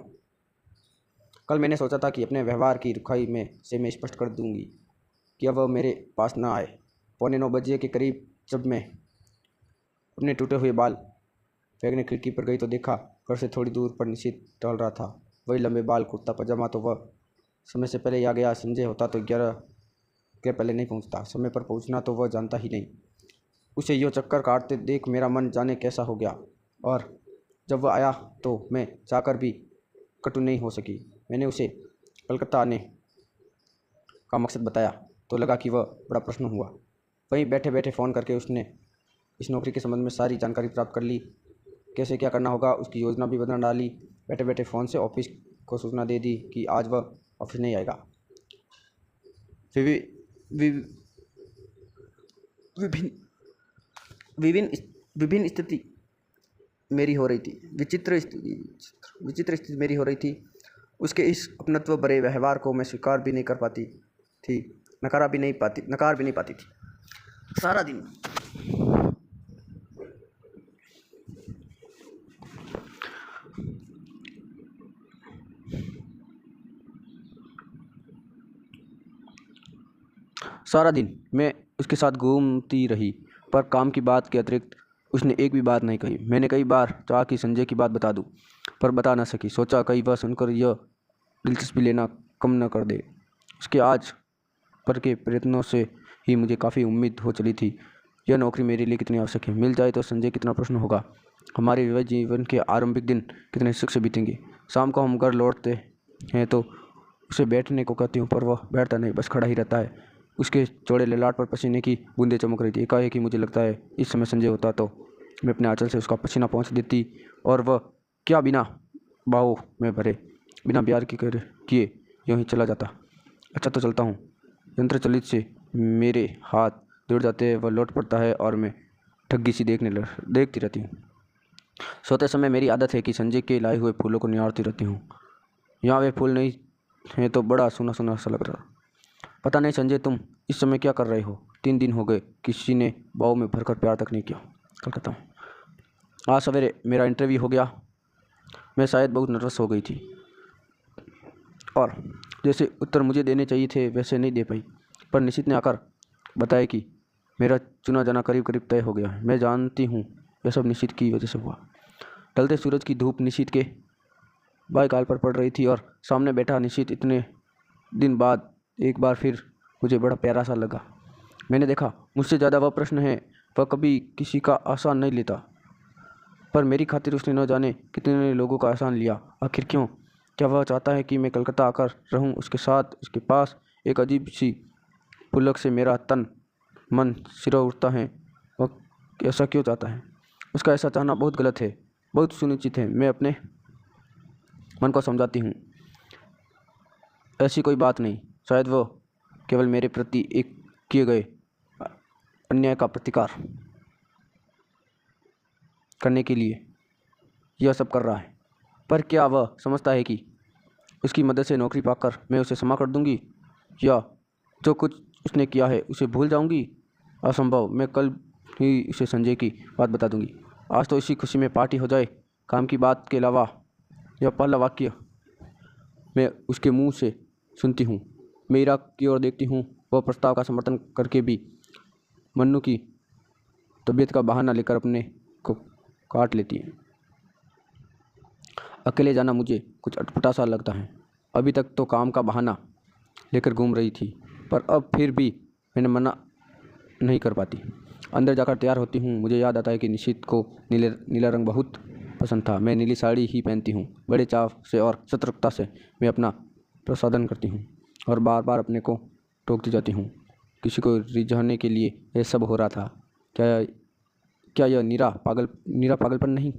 कल मैंने सोचा था कि अपने व्यवहार की रुखाई में से मैं स्पष्ट कर दूंगी कि अब वह मेरे पास ना आए। 8:45 के करीब जब मैं अपने टूटे हुए बाल फेंकने खिड़की पर गई तो देखा घर से थोड़ी दूर पर निश्चित टहल रहा था। वही लंबे बाल, कुर्ता पजामा। तो वह समय से पहले आ गया। संजय होता तो 11 के पहले नहीं पहुंचता। समय पर पहुंचना तो वह जानता ही नहीं। उसे यो चक्कर काटते देख मेरा मन जाने कैसा हो गया, और जब वह आया तो मैं चाहकर भी कटु नहीं हो सकी। मैंने उसे कलकत्ता आने का मकसद बताया तो लगा कि वह बड़ा प्रश्न हुआ। वहीं बैठे बैठे फ़ोन करके उसने इस नौकरी के संबंध में सारी जानकारी प्राप्त कर ली। कैसे क्या करना होगा उसकी योजना भी बना डाली। बैठे बैठे फ़ोन से ऑफिस को सूचना दे दी कि आज वह ऑफिस नहीं आएगा। विभिन्न विभिन्न स्थिति मेरी हो रही थी। विचित्र स्थिति मेरी हो रही थी। उसके इस अपनत्व भरे व्यवहार को मैं स्वीकार भी नहीं कर पाती थी, नकार भी नहीं पाती थी। सारा दिन मैं उसके साथ घूमती रही, पर काम की बात के अतिरिक्त उसने एक भी बात नहीं कही। मैंने कई बार चाहा कि संजय की बात बता दूं, पर बता न सकी। सोचा कई बार सुनकर यह दिलचस्पी लेना कम न कर दे। उसके आज पर के प्रयत्नों से ही मुझे काफ़ी उम्मीद हो चली थी। यह नौकरी मेरे लिए कितनी आवश्यक है। मिल जाए तो संजय कितना प्रश्न होगा। हमारे विवाह जीवन के आरंभिक दिन कितने सुख से बीतेंगे। शाम को हम घर लौटते हैं तो उसे बैठने को कहती हूँ, पर वह बैठता नहीं, बस खड़ा ही रहता है। उसके चौड़े ललाट पर पसीने की बूंदें चमक रही थी। एकाएक ही मुझे लगता है इस समय संजय होता तो मैं अपने आंचल से उसका पसीना पहुँच देती, और वह क्या बिना बाहों में भरे, बिना प्यार किए यूँ ही चला जाता। अच्छा तो चलता हूँ। यंत्र चलित से मेरे हाथ जुड़ जाते हैं। वह लौट पड़ता है और मैं ठग्गी सी देखती रहती हूँ। सोते समय मेरी आदत है कि संजय के लाए हुए फूलों को निहारती रहती हूँ। यहाँ वे फूल नहीं हैं तो बड़ा सूना सूना सा लग रहा। पता नहीं संजय तुम इस समय क्या कर रहे हो? 3 दिन हो गए किसी ने बाहों में भरकर प्यार तक नहीं किया। कलकत्ता। आज सवेरे मेरा इंटरव्यू हो गया। मैं शायद बहुत नर्वस हो गई थी और जैसे उत्तर मुझे देने चाहिए थे वैसे नहीं दे पाई, पर निश्चित ने आकर बताया कि मेरा चुना जाना करीब करीब तय हो गया है। मैं जानती हूँ यह सब निश्चित की वजह से हुआ। ढलते सूरज की धूप निश्चित के बाएं गाल पर पड़ रही थी और सामने बैठा निश्चित इतने दिन बाद एक बार फिर मुझे बड़ा प्यारा सा लगा। मैंने देखा मुझसे ज़्यादा वह प्रश्न है। वह कभी किसी का आसान नहीं लेता, पर मेरी खातिर उसने न जाने कितने लोगों का आसान लिया। आखिर क्यों? क्या वह चाहता है कि मैं कलकत्ता आकर रहूं उसके साथ, उसके पास? एक अजीब सी पुलक से मेरा तन मन सिरा उठता है। वह ऐसा क्यों चाहता है? उसका ऐसा चाहना बहुत गलत है, बहुत सुनिश्चित है। मैं अपने मन को समझाती हूँ ऐसी कोई बात नहीं। शायद वो केवल मेरे प्रति एक किए गए अन्याय का प्रतिकार करने के लिए यह सब कर रहा है। पर क्या वह समझता है कि उसकी मदद से नौकरी पाकर मैं उसे क्षमा कर दूंगी, या जो कुछ उसने किया है उसे भूल जाऊंगी? असंभव। मैं कल ही उसे संजय की बात बता दूंगी। आज तो इसी खुशी में पार्टी हो जाए। काम की बात के अलावा यह पहला वाक्य मैं उसके मुंह से सुनती हूँ। मैं इरा की ओर देखती हूँ। वह प्रस्ताव का समर्थन करके भी मन्नू की तबीयत का बहाना लेकर अपने को काट लेती है। अकेले जाना मुझे कुछ अटपटा सा लगता है। अभी तक तो काम का बहाना लेकर घूम रही थी, पर अब फिर भी मैंने मना नहीं कर पाती। अंदर जाकर तैयार होती हूँ। मुझे याद आता है कि निशित को नीला रंग बहुत पसंद था। मैं नीली साड़ी ही पहनती हूँ। बड़े चाव से और सतर्कता से मैं अपना प्रसाधन करती हूँ और बार बार अपने को टोकती जाती हूँ। किसी को रिझाने के लिए यह सब हो रहा था। क्या यह नीरा पागलपन नहीं?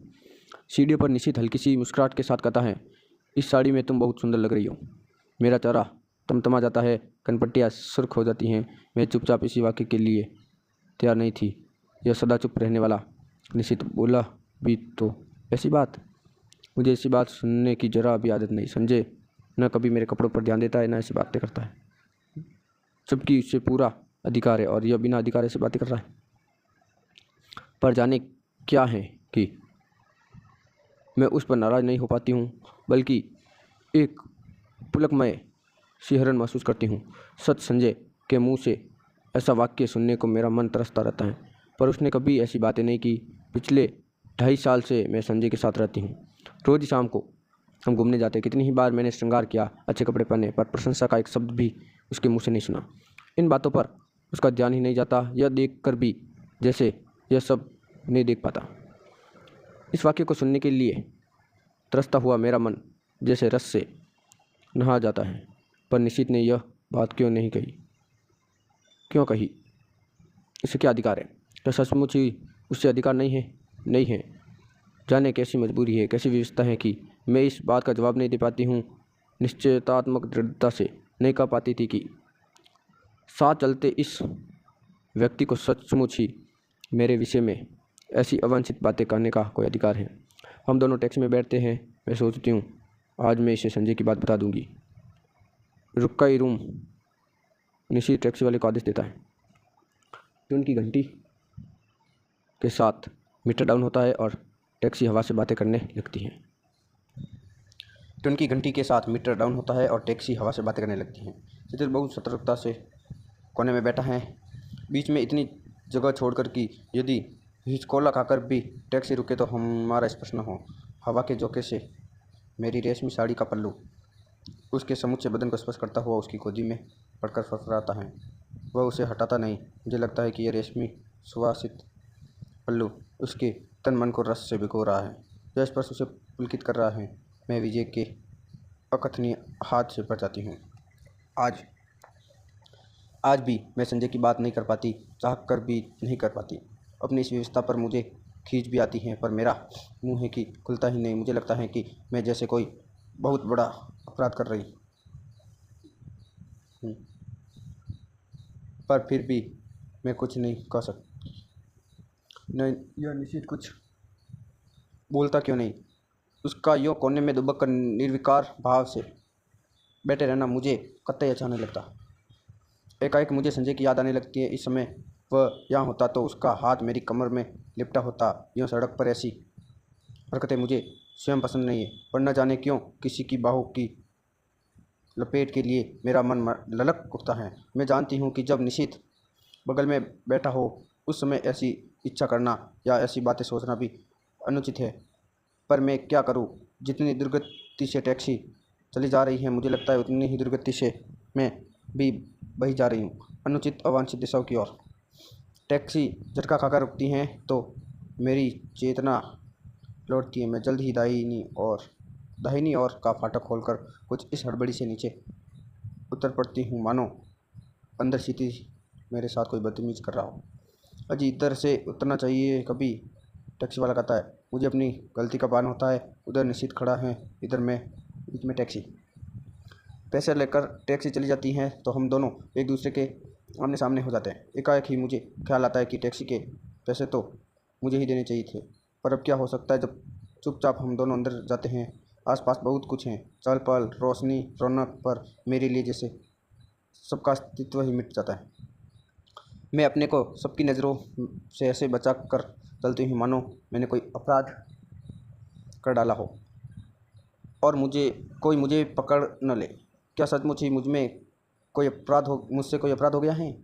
सीढ़ियों पर निशित हल्की सी मुस्कुराहट के साथ कहता है, इस साड़ी में तुम बहुत सुंदर लग रही हो। मेरा चेहरा तमतमा जाता है, कनपट्टियाँ सुर्ख हो जाती हैं। मैं चुपचाप इसी वाक्य के लिए तैयार नहीं थी। यह सदा चुप रहने वाला निशित बोला भी तो ऐसी बात। मुझे ऐसी बात सुनने की जरा भी आदत नहीं। संजय न कभी मेरे कपड़ों पर ध्यान देता है, न ऐसी बातें करता है। जबकि उससे पूरा अधिकार है और यह बिना अधिकार से बातें कर रहा है। पर जाने क्या है कि मैं उस पर नाराज़ नहीं हो पाती हूँ, बल्कि एक पुलकमय सिहरन महसूस करती हूँ। सच, संजय के मुंह से ऐसा वाक्य सुनने को मेरा मन तरसता रहता है, पर उसने कभी ऐसी बातें नहीं की। पिछले 2.5 साल से मैं संजय के साथ रहती हूँ। रोज़ शाम को हम घूमने जाते। कितनी ही बार मैंने श्रृंगार किया, अच्छे कपड़े पहने, पर प्रशंसा का एक शब्द भी उसके मुँह से नहीं सुना। इन बातों पर उसका ध्यान ही नहीं जाता, यह देख कर भी जैसे यह सब नहीं देख पाता। इस वाक्य को सुनने के लिए तरसता हुआ मेरा मन जैसे रस से नहा जाता है। पर निशित ने यह बात क्यों नहीं कही? क्यों कही? इसे क्या अधिकार है? क्या सचमुच ही उससे अधिकार नहीं है? नहीं है। जाने कैसी मजबूरी है, कैसी व्यवस्था है कि मैं इस बात का जवाब नहीं दे पाती हूँ। निश्चयतात्मक दृढ़ता से नहीं कह पाती थी कि साथ चलते इस व्यक्ति को सचमुच ही मेरे विषय में ऐसी अवांछित बातें करने का कोई अधिकार है। हम दोनों टैक्सी में बैठते हैं। मैं सोचती हूँ आज मैं इसे संजय की बात बता दूंगी। रुक्काई रूम निशित टैक्सी वाले को आदेश देता है। ट्यून की घंटी के साथ मीटर डाउन होता है और टैक्सी हवा से बातें करने लगती है। ट्यून की घंटी के साथ मीटर डाउन होता है और टैक्सी हवा से बातें करने लगती है। शिथिल बहुत सतर्कता से कोने में बैठा है, बीच में इतनी जगह छोड़कर कि यदि हिचकोला खाकर भी टैक्सी रुके तो हमारा स्पर्श न हो। हवा के झोंके से मेरी रेशमी साड़ी का पल्लू उसके समूचे बदन को स्पर्श करता हुआ उसकी गोदी में पड़कर फरफराता है। वह उसे हटाता नहीं। मुझे लगता है कि यह रेशमी सुवासित पल्लू उसके तन मन को रस से भिगो रहा है। यह स्पर्श उसे पुलकित कर रहा है। मैं विजय के अकथनीय हाथ से भर जाती हूँ। आज भी मैं संजय की बात नहीं कर पाती, चाह कर भी नहीं कर पाती। अपनी इस व्यवस्था पर मुझे खींच भी आती है, पर मेरा मुंह है कि खुलता ही नहीं। मुझे लगता है कि मैं जैसे कोई बहुत बड़ा अपराध कर रही हूँ, पर फिर भी मैं कुछ नहीं कह सकती। नहीं, यह निश्चित कुछ बोलता क्यों नहीं? उसका यूँ कोने में दुबक कर निर्विकार भाव से बैठे रहना मुझे कतई अच्छा नहीं लगता। एकाएक मुझे संजय की याद आने लगती है। इस समय वह यहाँ होता तो उसका हाथ मेरी कमर में लिपटा होता। यूँ सड़क पर ऐसी हरकतें मुझे स्वयं पसंद नहीं है, पर न जाने क्यों किसी की बाहों की लपेट के लिए मेरा मन ललक उठता है। मैं जानती हूँ कि जब निशित बगल में बैठा हो उस समय ऐसी इच्छा करना या ऐसी बातें सोचना भी अनुचित है, पर मैं क्या करूँ? जितनी दुर्गति से टैक्सी चली जा रही है, मुझे लगता है उतनी ही दुर्गति से मैं भी बही जा रही हूँ, अनुचित अवांछित दिशाओं की ओर। टैक्सी झटका खाकर रुकती है तो मेरी चेतना लौटती है। मैं जल्द ही दाहिनी ओर का फाटक खोलकर कुछ इस हड़बड़ी से नीचे उतर पड़ती हूँ, मानो अंदर सीधी मेरे साथ कोई बदतमीज कर रहा हो। अजी इधर से उतरना चाहिए कभी, टैक्सी वाला कहता है। मुझे अपनी गलती का भान होता है। उधर निश्चित खड़ा है, इधर मैं, बीच में टैक्सी। पैसे लेकर टैक्सी चली जाती है तो हम दोनों एक दूसरे के आमने सामने हो जाते हैं। एकाएक ही मुझे ख्याल आता है कि टैक्सी के पैसे तो मुझे ही देने चाहिए थे, पर अब क्या हो सकता है जब चुपचाप हम दोनों अंदर जाते हैं। आसपास बहुत कुछ है, चहल पहल, रोशनी, रौनक, पर मेरे लिए जैसे सबका अस्तित्व ही मिट जाता है। मैं अपने को सबकी नज़रों से ऐसे बचा कर चलती हूँ मानो मैंने कोई अपराध कर डाला हो और मुझे पकड़ न ले। क्या सचमुच ही मुझसे कोई अपराध हो गया है?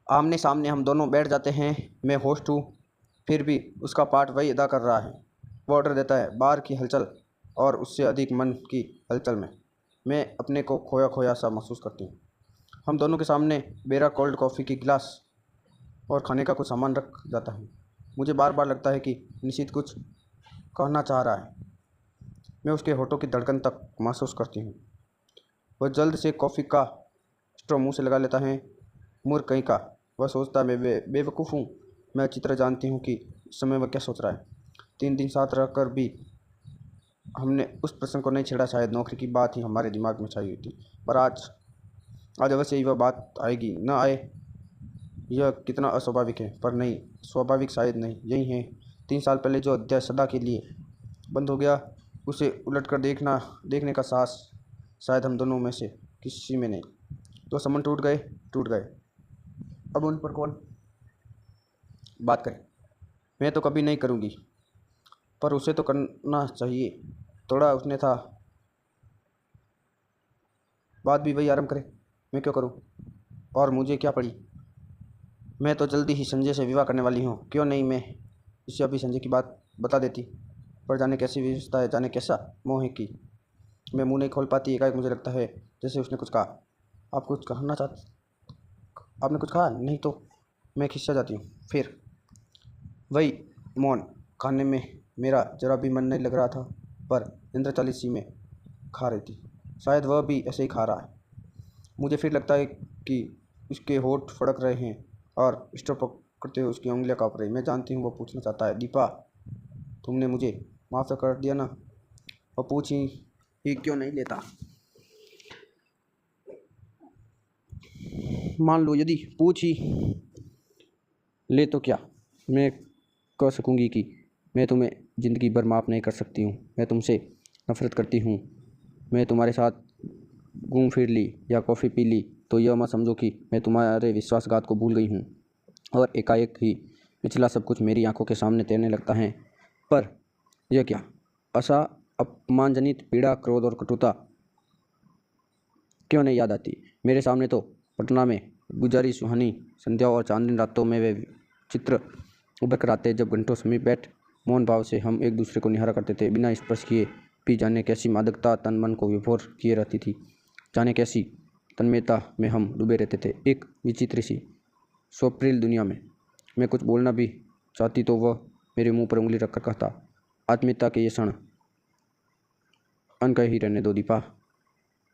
आमने सामने हम दोनों बैठ जाते हैं। मैं होस्ट हूँ, फिर भी उसका पार्ट वही अदा कर रहा है। वो ऑर्डर देता है। बाहर की हलचल और उससे अधिक मन की हलचल में मैं अपने को खोया खोया सा महसूस करती हूँ। हम दोनों के सामने मेरा कोल्ड कॉफ़ी की गिलास और खाने का कुछ सामान रख जाता है। मुझे बार बार लगता है कि निश्चित कुछ कहना चाह रहा है। मैं उसके होठों की धड़कन तक महसूस करती हूँ। वह जल्द से कॉफ़ी का स्ट्रॉ मुँह से लगा लेता है। मूर्ख कहीं का, वह सोचता है मैं बेवकूफ़ हूँ। मैं अच्छी तरह जानती हूँ कि इस समय वह क्या सोच रहा है। 3 दिन साथ रहकर भी हमने उस प्रश्न को नहीं छेड़ा। शायद नौकरी की बात ही हमारे दिमाग में छाई हुई थी, पर आज अवश्य ही वह बात आएगी। न आए, यह कितना अस्वाभाविक है, पर नहीं, स्वाभाविक शायद नहीं। यही है 3 साल पहले जो अध्याय सदा के लिए बंद हो गया, उसे उलटकर देखने का साहस शायद हम दोनों में से किसी में नहीं। तो संबंध टूट गए। अब उन पर कौन बात करे? मैं तो कभी नहीं करूँगी, पर उसे तो करना चाहिए। थोड़ा उसने था, बात भी वही आरंभ करे। मैं क्यों करूँ, और मुझे क्या पड़ी? मैं तो जल्दी ही संजय से विवाह करने वाली हूँ। क्यों नहीं मैं इसे अभी संजय की बात बता देती। पर जाने कैसी व्यवस्था है, जाने कैसा मोह है कि मैं मुंह नहीं खोल पाती। एकाएक मुझे लगता है जैसे उसने कुछ कहा। आप कुछ कहना चाहते? आपने कुछ कहा? नहीं तो मैं खिंचा जाती हूँ। फिर वही मौन। खाने में मेरा जरा भी मन नहीं लग रहा था, पर इंद्रचालित सी में खा रही थी। शायद वह भी ऐसे ही खा रहा है। मुझे फिर लगता है कि उसके होंठ फड़क रहे हैं और स्टोव पकड़ते हुए उसकी उंगलियां काँप रही। मैं जानती हूँ वो पूछना चाहता है, दीपा तुमने मुझे माफ़ तो कर दिया ना? वो पूछ ही क्यों नहीं लेता? मान लो यदि पूछ ही ले तो क्या मैं कह सकूँगी कि मैं तुम्हें ज़िंदगी भर माफ़ नहीं कर सकती हूँ। मैं तुमसे नफ़रत करती हूँ। मैं तुम्हारे साथ घूम फिर ली या कॉफ़ी पी ली तो यह मत समझो कि मैं तुम्हारे विश्वासघात को भूल गई हूँ और एकाएक ही पिछला सब कुछ मेरी आंखों के सामने तैरने लगता है। पर यह क्या? आशा, अपमानजनित पीड़ा, क्रोध और कटुता क्यों नहीं याद आती? मेरे सामने तो पटना में गुजारी सुहानी संध्या और चांदनी रातों में वे चित्र उभर कर आते जब घंटों समीप बैठ मौन भाव से हम एक दूसरे को निहारा करते थे, बिना स्पर्श किए भी। जाने कैसी मादकता तन मन को विभोर किए रहती थी। जाने कैसी तन्मयता में हम डूबे रहते थे एक विचित्र सी स्वप्निल दुनिया में। मैं कुछ बोलना भी चाहती तो वह मेरे मुंह पर उंगली रखकर कहता, आत्मीयता के ये क्षण अनकहे ही रहने दो दीपा।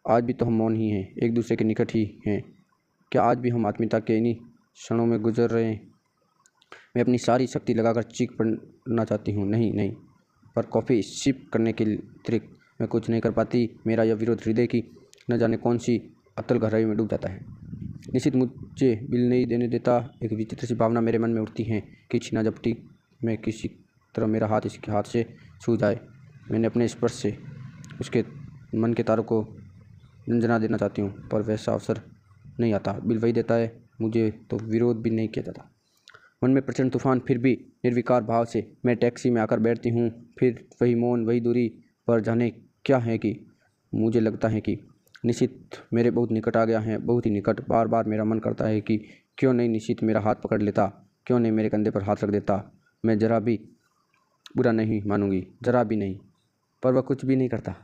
आज भी तो हम मौन ही हैं, एक दूसरे के निकट ही हैं। क्या आज भी हम आत्मीयता के इन्हीं क्षणों में गुजर रहे हैं? मैं अपनी सारी शक्ति लगाकर चीख पड़ना चाहती हूँ, नहीं नहीं, पर कॉफ़ी सिप करने के अतिरिक्त मैं कुछ नहीं कर पाती। मेरा यह विरोध हृदय की न जाने कौन सी अतल गहराई में डूब जाता है। निश्चित मुझे बिल नहीं देने देता। एक विचित्र सी भावना मेरे मन में उठती है कि छीना झपटी में किसी तरह मेरा हाथ इसके हाथ से छू जाए। मैंने अपने स्पर्श से उसके मन के तारों को झंझना देना चाहती हूँ, पर वैसा अवसर नहीं आता। बिल वही देता है, मुझे तो विरोध भी नहीं किया जाता। मन में प्रचंड तूफान, फिर भी निर्विकार भाव से मैं टैक्सी में आकर बैठती हूँ। फिर वही मौन, वही दूरी। पर जाने क्या है कि मुझे लगता है कि निश्चित मेरे बहुत निकट आ गया है, बहुत ही निकट। बार बार मेरा मन करता है कि क्यों नहीं निश्चित मेरा हाथ पकड़ लेता, क्यों नहीं मेरे कंधे पर हाथ रख देता। मैं जरा भी बुरा नहीं मानूंगी, जरा भी नहीं। पर वह कुछ भी नहीं करता।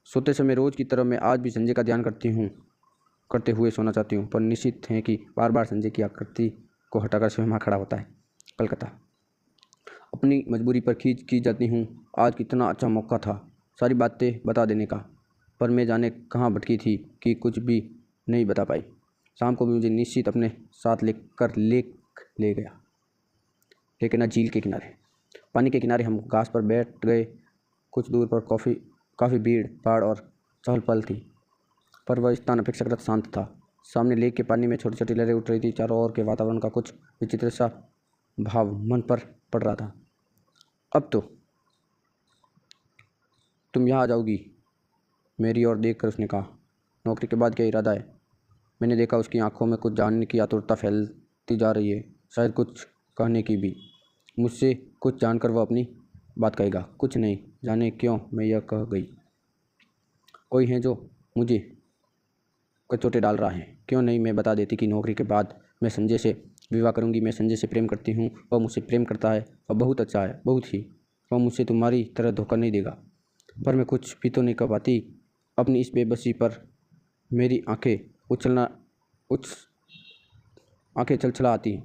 सोते समय रोज की तरह मैं आज भी संजय का ध्यान करते हुए सोना चाहती हूँ, पर निश्चित है कि बार बार संजय की आकृति को हटाकर स्वयं वहाँ खड़ा होता है। कलकत्ता। अपनी मजबूरी पर खींच की जाती हूँ। आज कितना अच्छा मौका था सारी बातें बता देने का, पर मैं जाने कहाँ भटकी थी कि कुछ भी नहीं बता पाई। शाम को भी मुझे निश्चित अपने साथ ले गया, लेकिन न झील के किनारे, पानी के किनारे। हम घास पर बैठ गए। कुछ दूर पर काफ़ी भीड़ भाड़ और चहल पहल थी, पर वह स्थान अपेक्षाकृत शांत था। सामने लेक के पानी में छोटी छोटी लहरें उठ रही थी। चारों ओर के वातावरण का कुछ विचित्र सा भाव मन पर पड़ रहा था। अब तो तुम यहाँ आ जाओगी, मेरी ओर देखकर उसने कहा। नौकरी के बाद क्या इरादा है? मैंने देखा उसकी आंखों में कुछ जानने की आतुरता फैलती जा रही है, शायद कुछ कहने की भी। मुझसे कुछ जानकर वह अपनी बात कहेगा। कुछ नहीं, जाने क्यों मैं यह कह गई। कोई है जो मुझे कचोटे डाल रहा है। क्यों नहीं मैं बता देती कि नौकरी के बाद मैं संजय से विवाह करूंगी। मैं संजय से प्रेम करती हूँ, वह मुझसे प्रेम करता है, वह बहुत अच्छा है, बहुत ही। वह मुझसे तुम्हारी तरह धोखा नहीं देगा। पर मैं कुछ भी तो नहीं कर पाती। अपनी इस बेबसी पर मेरी आंखें छलछला आती हैं।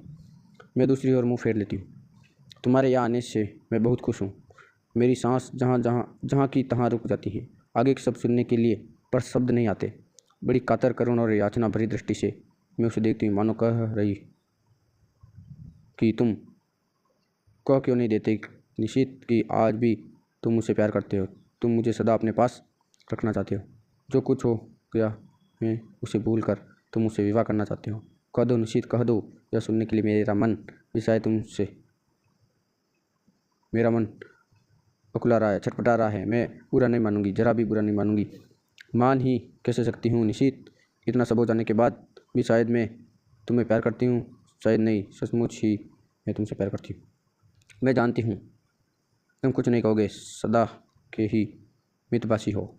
मैं दूसरी ओर मुँह फेर लेती हूँ। तुम्हारे यहाँ आने से मैं बहुत खुश हूँ। मेरी सांस जहाँ की तहाँ रुक जाती है आगे के सब सुनने के लिए, पर शब्द नहीं आते। बड़ी कातर, करुण और याचना भरी दृष्टि से मैं उसे देखती हूँ, मानो कह रही कि तुम कह क्यों नहीं देते निश्चित कि आज भी तुम मुझसे प्यार करते हो, तुम मुझे सदा अपने पास रखना चाहते हो। जो कुछ हो गया है उसे भूल कर तुम मुझसे विवाह करना चाहते हो। कह दो निश्चित, कह दो। यह सुनने के लिए मेरा मन विषय तुमसे, मेरा मन उकला रहा है, छटपटा रहा है। मैं बुरा नहीं मानूंगी, जरा भी बुरा नहीं मानूंगी। मान ही कैसे सकती हूँ निश्चित इतना सब हो जाने के बाद भी शायद मैं तुम्हें प्यार करती हूँ, शायद नहीं, सचमुच ही मैं तुमसे प्यार करती हूँ। मैं जानती हूँ तुम कुछ नहीं कहोगे, सदा के ही मितभाषी हो,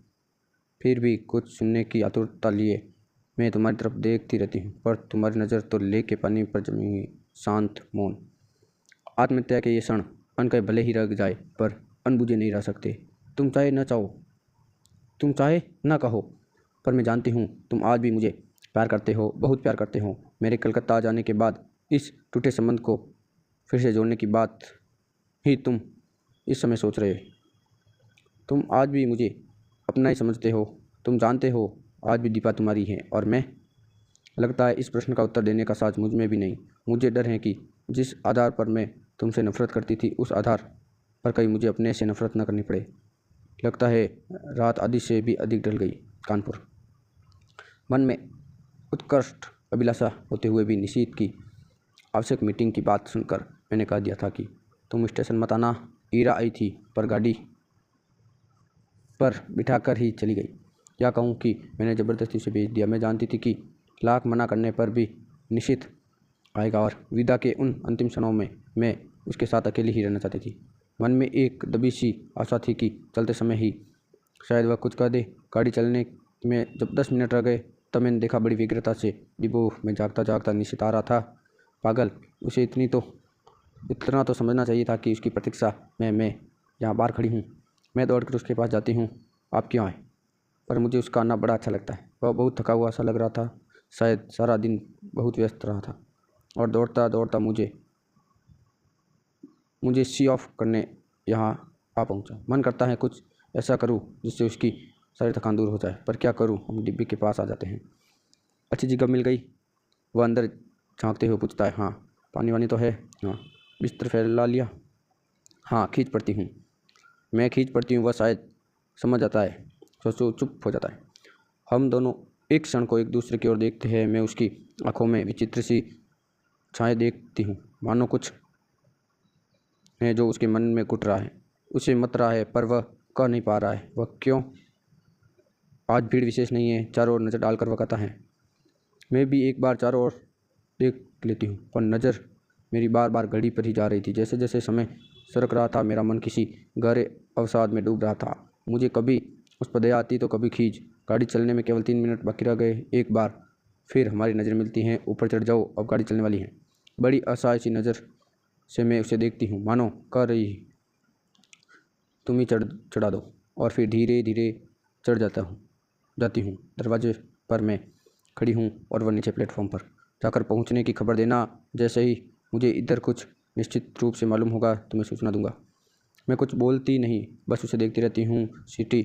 फिर भी कुछ सुनने की आतुरता लिए मैं तुम्हारी तरफ देखती रहती हूँ, पर तुम्हारी नज़र तो लेके पानी पर जमी हुई शांत मौन। आत्महत्या के ये क्षण अनकहे भले ही रह जाए, पर अनबुझे नहीं रह सकते। तुम चाहे न चाहो, तुम चाहे ना कहो, पर मैं जानती हूँ तुम आज भी मुझे प्यार करते हो, बहुत प्यार करते हो। मेरे कलकत्ता आ जाने के बाद इस टूटे संबंध को फिर से जोड़ने की बात ही तुम इस समय सोच रहे हो। तुम आज भी मुझे अपना ही समझते हो। तुम जानते हो आज भी दीपा तुम्हारी है और मैं। लगता है इस प्रश्न का उत्तर देने का साज मुझ में भी नहीं। मुझे डर है कि जिस आधार पर मैं तुमसे नफरत करती थी, उस आधार पर कहीं मुझे अपने से नफरत न करनी पड़े। लगता है रात आदि से भी अधिक ढल गई। कानपुर। मन में उत्कृष्ट अभिलाषा होते हुए भी निशीथ की आवश्यक मीटिंग की बात सुनकर मैंने कह दिया था कि तुम स्टेशन मत आना। ईरा आई थी, पर गाड़ी पर बिठाकर ही चली गई। या कहूँ कि मैंने ज़बरदस्ती उसे भेज दिया। मैं जानती थी कि लाख मना करने पर भी निश्चित आएगा और विदा के उन अंतिम क्षणों में मैं उसके साथ अकेली ही रहना चाहती थी। मन में एक दबी सी आशा थी कि चलते समय ही शायद वह कुछ कह दे। गाड़ी चलने में जब 10 मिनट रह गए तब मैंने देखा बड़ी व्यग्रता से डिब्बो में जागता जागता निश्चित आ रहा था। पागल, उसे इतना तो समझना चाहिए था कि उसकी प्रतीक्षा में मैं यहाँ बाहर खड़ी हूँ। मैं दौड़कर उसके पास जाती हूँ। आप क्यों आए? पर मुझे उसका आना बड़ा अच्छा लगता है। वह बहुत थका हुआ सा लग रहा था, शायद सारा दिन बहुत व्यस्त रहा था और दौड़ता दौड़ता मुझे सी ऑफ करने यहाँ आ पहुँचा। मन करता है कुछ ऐसा करूँ जिससे उसकी सारी थकान दूर हो जाए, पर क्या करूँ? हम डिब्बी के पास आ जाते हैं। अच्छी जगह मिल गई? वह अंदर झांकते हुए पूछता है। हाँ। पानी वानी तो है? हाँ। बिस्तर फैला लिया? हाँ। खींच पड़ती हूँ। मैं खींच पड़ती हूँ। वह शायद समझ आता है, सोचो चुप हो जाता है। हम दोनों एक क्षण को एक दूसरे की ओर देखते हैं। मैं उसकी आंखों में विचित्र सी छाए देखती हूँ, मानो कुछ है जो उसके मन में घुट रहा है, उसे मत रहा है, पर वह कह नहीं पा रहा है। वह क्यों? आज भीड़ विशेष नहीं है। चारों ओर नज़र डालकर वह कहता है। मैं भी एक बार चारों ओर देख लेती हूँ, पर नज़र मेरी बार बार घड़ी पर ही जा रही थी। जैसे जैसे समय सरक रहा था, मेरा मन किसी गहरे अवसाद में डूब रहा था। मुझे कभी उस पर दया आती तो कभी खींच। गाड़ी चलने में केवल 3 मिनट बाकी रह गए। एक बार फिर हमारी नज़र मिलती हैं। ऊपर चढ़ जाओ, अब गाड़ी चलने वाली है। बड़ी असहाय सी नज़र से मैं उसे देखती हूँ, मानो कह रही तुम ही चढ़ा दो। और फिर धीरे धीरे चढ़ जाती हूँ। दरवाजे पर मैं खड़ी हूँ और वह नीचे प्लेटफॉर्म पर जाकर पहुँचने की खबर देना। जैसे ही मुझे इधर कुछ निश्चित रूप से मालूम होगा तो मैं सूचना दूंगा। मैं कुछ बोलती नहीं, बस उसे देखती रहती हूँ। सीटी,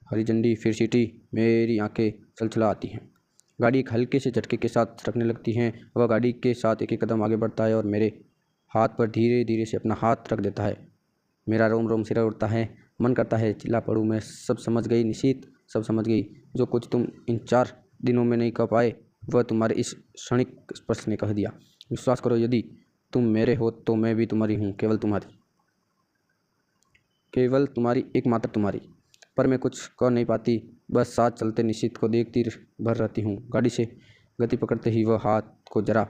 हरी झंडी, फिर सीटी। मेरी आंखें छलछला आती हैं। गाड़ी एक हल्के से झटके के साथ सरकने लगती हैं। वह गाड़ी के साथ एक एक कदम आगे बढ़ता है और मेरे हाथ पर धीरे धीरे से अपना हाथ रख देता है। मेरा रोम रोम सिरा उठता है। मन करता है चिल्ला पड़ूं। मैं सब समझ गई निशीथ, सब समझ गई। जो कुछ तुम इन 4 दिनों में नहीं कह पाए, वह तुम्हारे इस क्षणिक स्पर्श ने कह दिया। विश्वास करो, यदि तुम मेरे हो तो मैं भी तुम्हारी हूँ, केवल तुम्हारी, एकमात्र तुम्हारी। पर मैं कुछ कह नहीं पाती, बस साथ चलते निश्चित को देखती भर रहती हूँ। गाड़ी से गति पकड़ते ही वह हाथ को जरा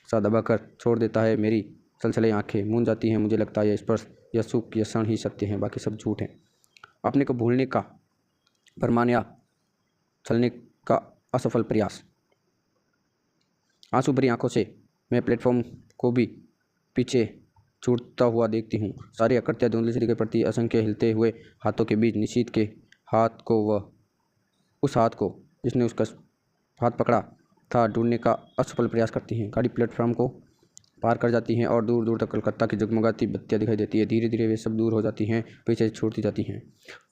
सा दबाकर छोड़ देता है। मेरी छलछली आंखें मूंद जाती हैं। मुझे लगता है यह स्पर्श, यह सुख, यह क्षण ही सत्य है, बाकी सब झूठ है। अपने को भूलने का फरमान या छलने का असफल प्रयास। आंसू भरी आंखों से मैं प्लेटफॉर्म को भी पीछे छूटता हुआ देखती हूँ। सारी आकृतियाँ धुंधली सी दिखाई पड़ती। असंख्य हिलते हुए हाथों के बीच निशीथ के हाथ को, वह उस हाथ को जिसने उसका हाथ पकड़ा था, ढूंढने का असफल प्रयास करती हैं। गाड़ी प्लेटफॉर्म को पार कर जाती हैं और दूर दूर तक कलकत्ता की जगमगाती बत्तियाँ दिखाई देती है। धीरे धीरे वे सब दूर हो जाती हैं, पीछे छूटती जाती हैं।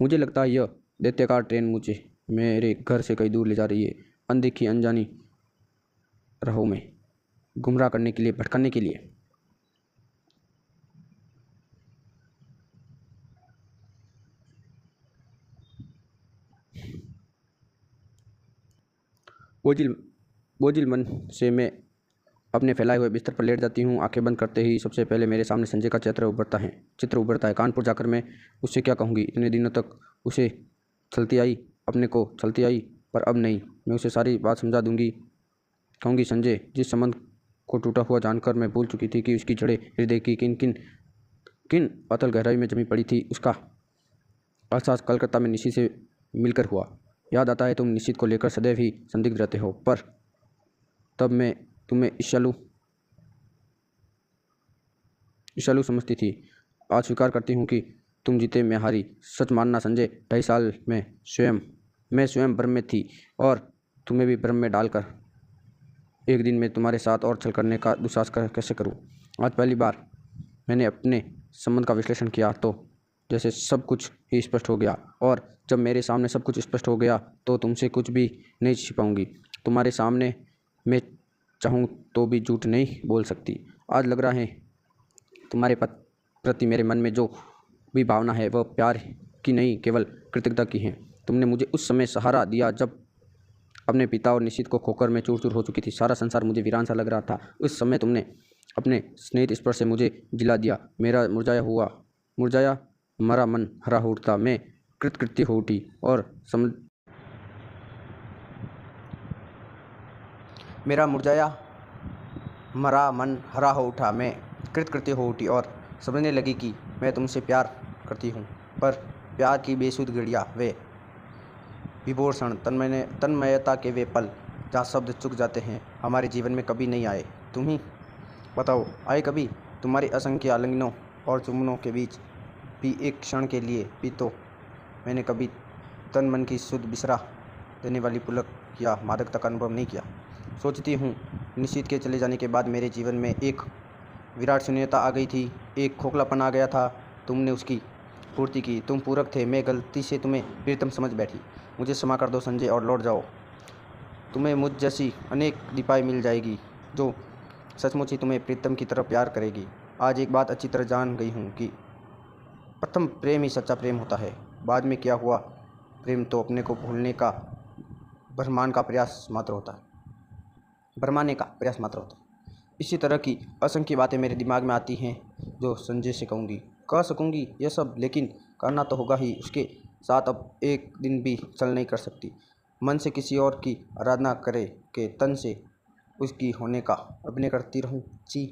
मुझे लगता है यह दैत्याकार ट्रेन मुझे मेरे घर से कहीं दूर ले जा रही है, अनदेखी अनजानी राहों में गुमराह करने के लिए, भटकाने के लिए। बोझिल मन से मैं अपने फैलाए हुए बिस्तर पर लेट जाती हूँ। आंखें बंद करते ही सबसे पहले मेरे सामने संजय का चित्र उभरता है। कानपुर जाकर मैं उससे क्या कहूँगी? इतने दिनों तक उसे छलती आई, अपने को छलती आई, पर अब नहीं। मैं उसे सारी बात समझा दूंगी। कहूँगी संजय, जिस संबंध को टूटा हुआ जानकर मैं भूल चुकी थी कि उसकी जड़ें हृदय की किन किन किन अतल गहराई में जमी पड़ी थी, उसका एहसास कलकत्ता में निशित से मिलकर हुआ। याद आता है तुम निशित को लेकर सदैव ही संदिग्ध रहते हो, पर तब मैं तुम्हें ईर्ष्यालु समझती थी। आज स्वीकार करती हूँ कि तुम जीते मैं हारी। सच मानना संजय, 2.5 साल में मैं स्वयं भ्रम में थी और तुम्हें भी भ्रम में डालकर एक दिन मैं तुम्हारे साथ और छल करने का दुस्साहस कैसे करूं। आज पहली बार मैंने अपने संबंध का विश्लेषण किया तो जैसे सब कुछ ही स्पष्ट हो गया, और जब मेरे सामने सब कुछ स्पष्ट हो गया तो तुमसे कुछ भी नहीं छिपाऊंगी। तुम्हारे सामने मैं चाहूँ तो भी झूठ नहीं बोल सकती। आज लग रहा है तुम्हारे प्रति मेरे मन में जो भी भावना है वह प्यार की नहीं, केवल कृतज्ञता की है। तुमने मुझे उस समय सहारा दिया जब अपने पिता और निश्चित को खोकर मैं चूर चूर हो चुकी थी। सारा संसार मुझे वीरान सा लग रहा था। उस समय तुमने अपने स्नेहित स्पर्श से मुझे जिला दिया। मेरा मुरझाया मरा मन हरा हो उठता। मैं कृतकृत्य हो उठी और मेरा मुरझाया मरा मन हरा हो उठा। मैं कृतकृत्य हो उठी और समझने लगी कि मैं तुमसे प्यार करती हूँ, पर प्यार की बेसुध घड़ियाँ, वे विभोर क्षण, तन्मयता के वे पल जहाँ शब्द चुक जाते हैं, हमारे जीवन में कभी नहीं आए। तुम ही बताओ, आए कभी? तुम्हारी असंख्य आलिंगनों और चुम्बनों के बीच भी एक क्षण के लिए भी तो मैंने कभी तन मन की शुद्ध बिसरा देने वाली पुलक या मादकता का अनुभव नहीं किया। सोचती हूँ, निश्चित के चले जाने के बाद मेरे जीवन में एक विराट शून्यता आ गई थी, एक खोखलापन आ गया था। तुमने उसकी पूर्ति की। तुम पूरक थे। मैं गलती से तुम्हें प्रीतम समझ बैठी। मुझे क्षमा कर दो संजय और लौट जाओ। तुम्हें मुझ जैसी अनेक दीपाएँ मिल जाएगी जो सचमुच ही तुम्हें प्रीतम की तरह प्यार करेगी। आज एक बात अच्छी तरह जान गई हूँ कि प्रथम प्रेम ही सच्चा प्रेम होता है। बाद में क्या हुआ, प्रेम तो अपने को भूलने का भरमाने का प्रयास मात्र होता है। इसी तरह की असंख्य बातें मेरे दिमाग में आती हैं जो संजय से कह सकूँगी यह सब, लेकिन करना तो होगा ही। उसके साथ अब एक दिन भी चल नहीं कर सकती। मन से किसी और की आराधना करे के तन से उसकी होने का अभिनय करती रहूं। जी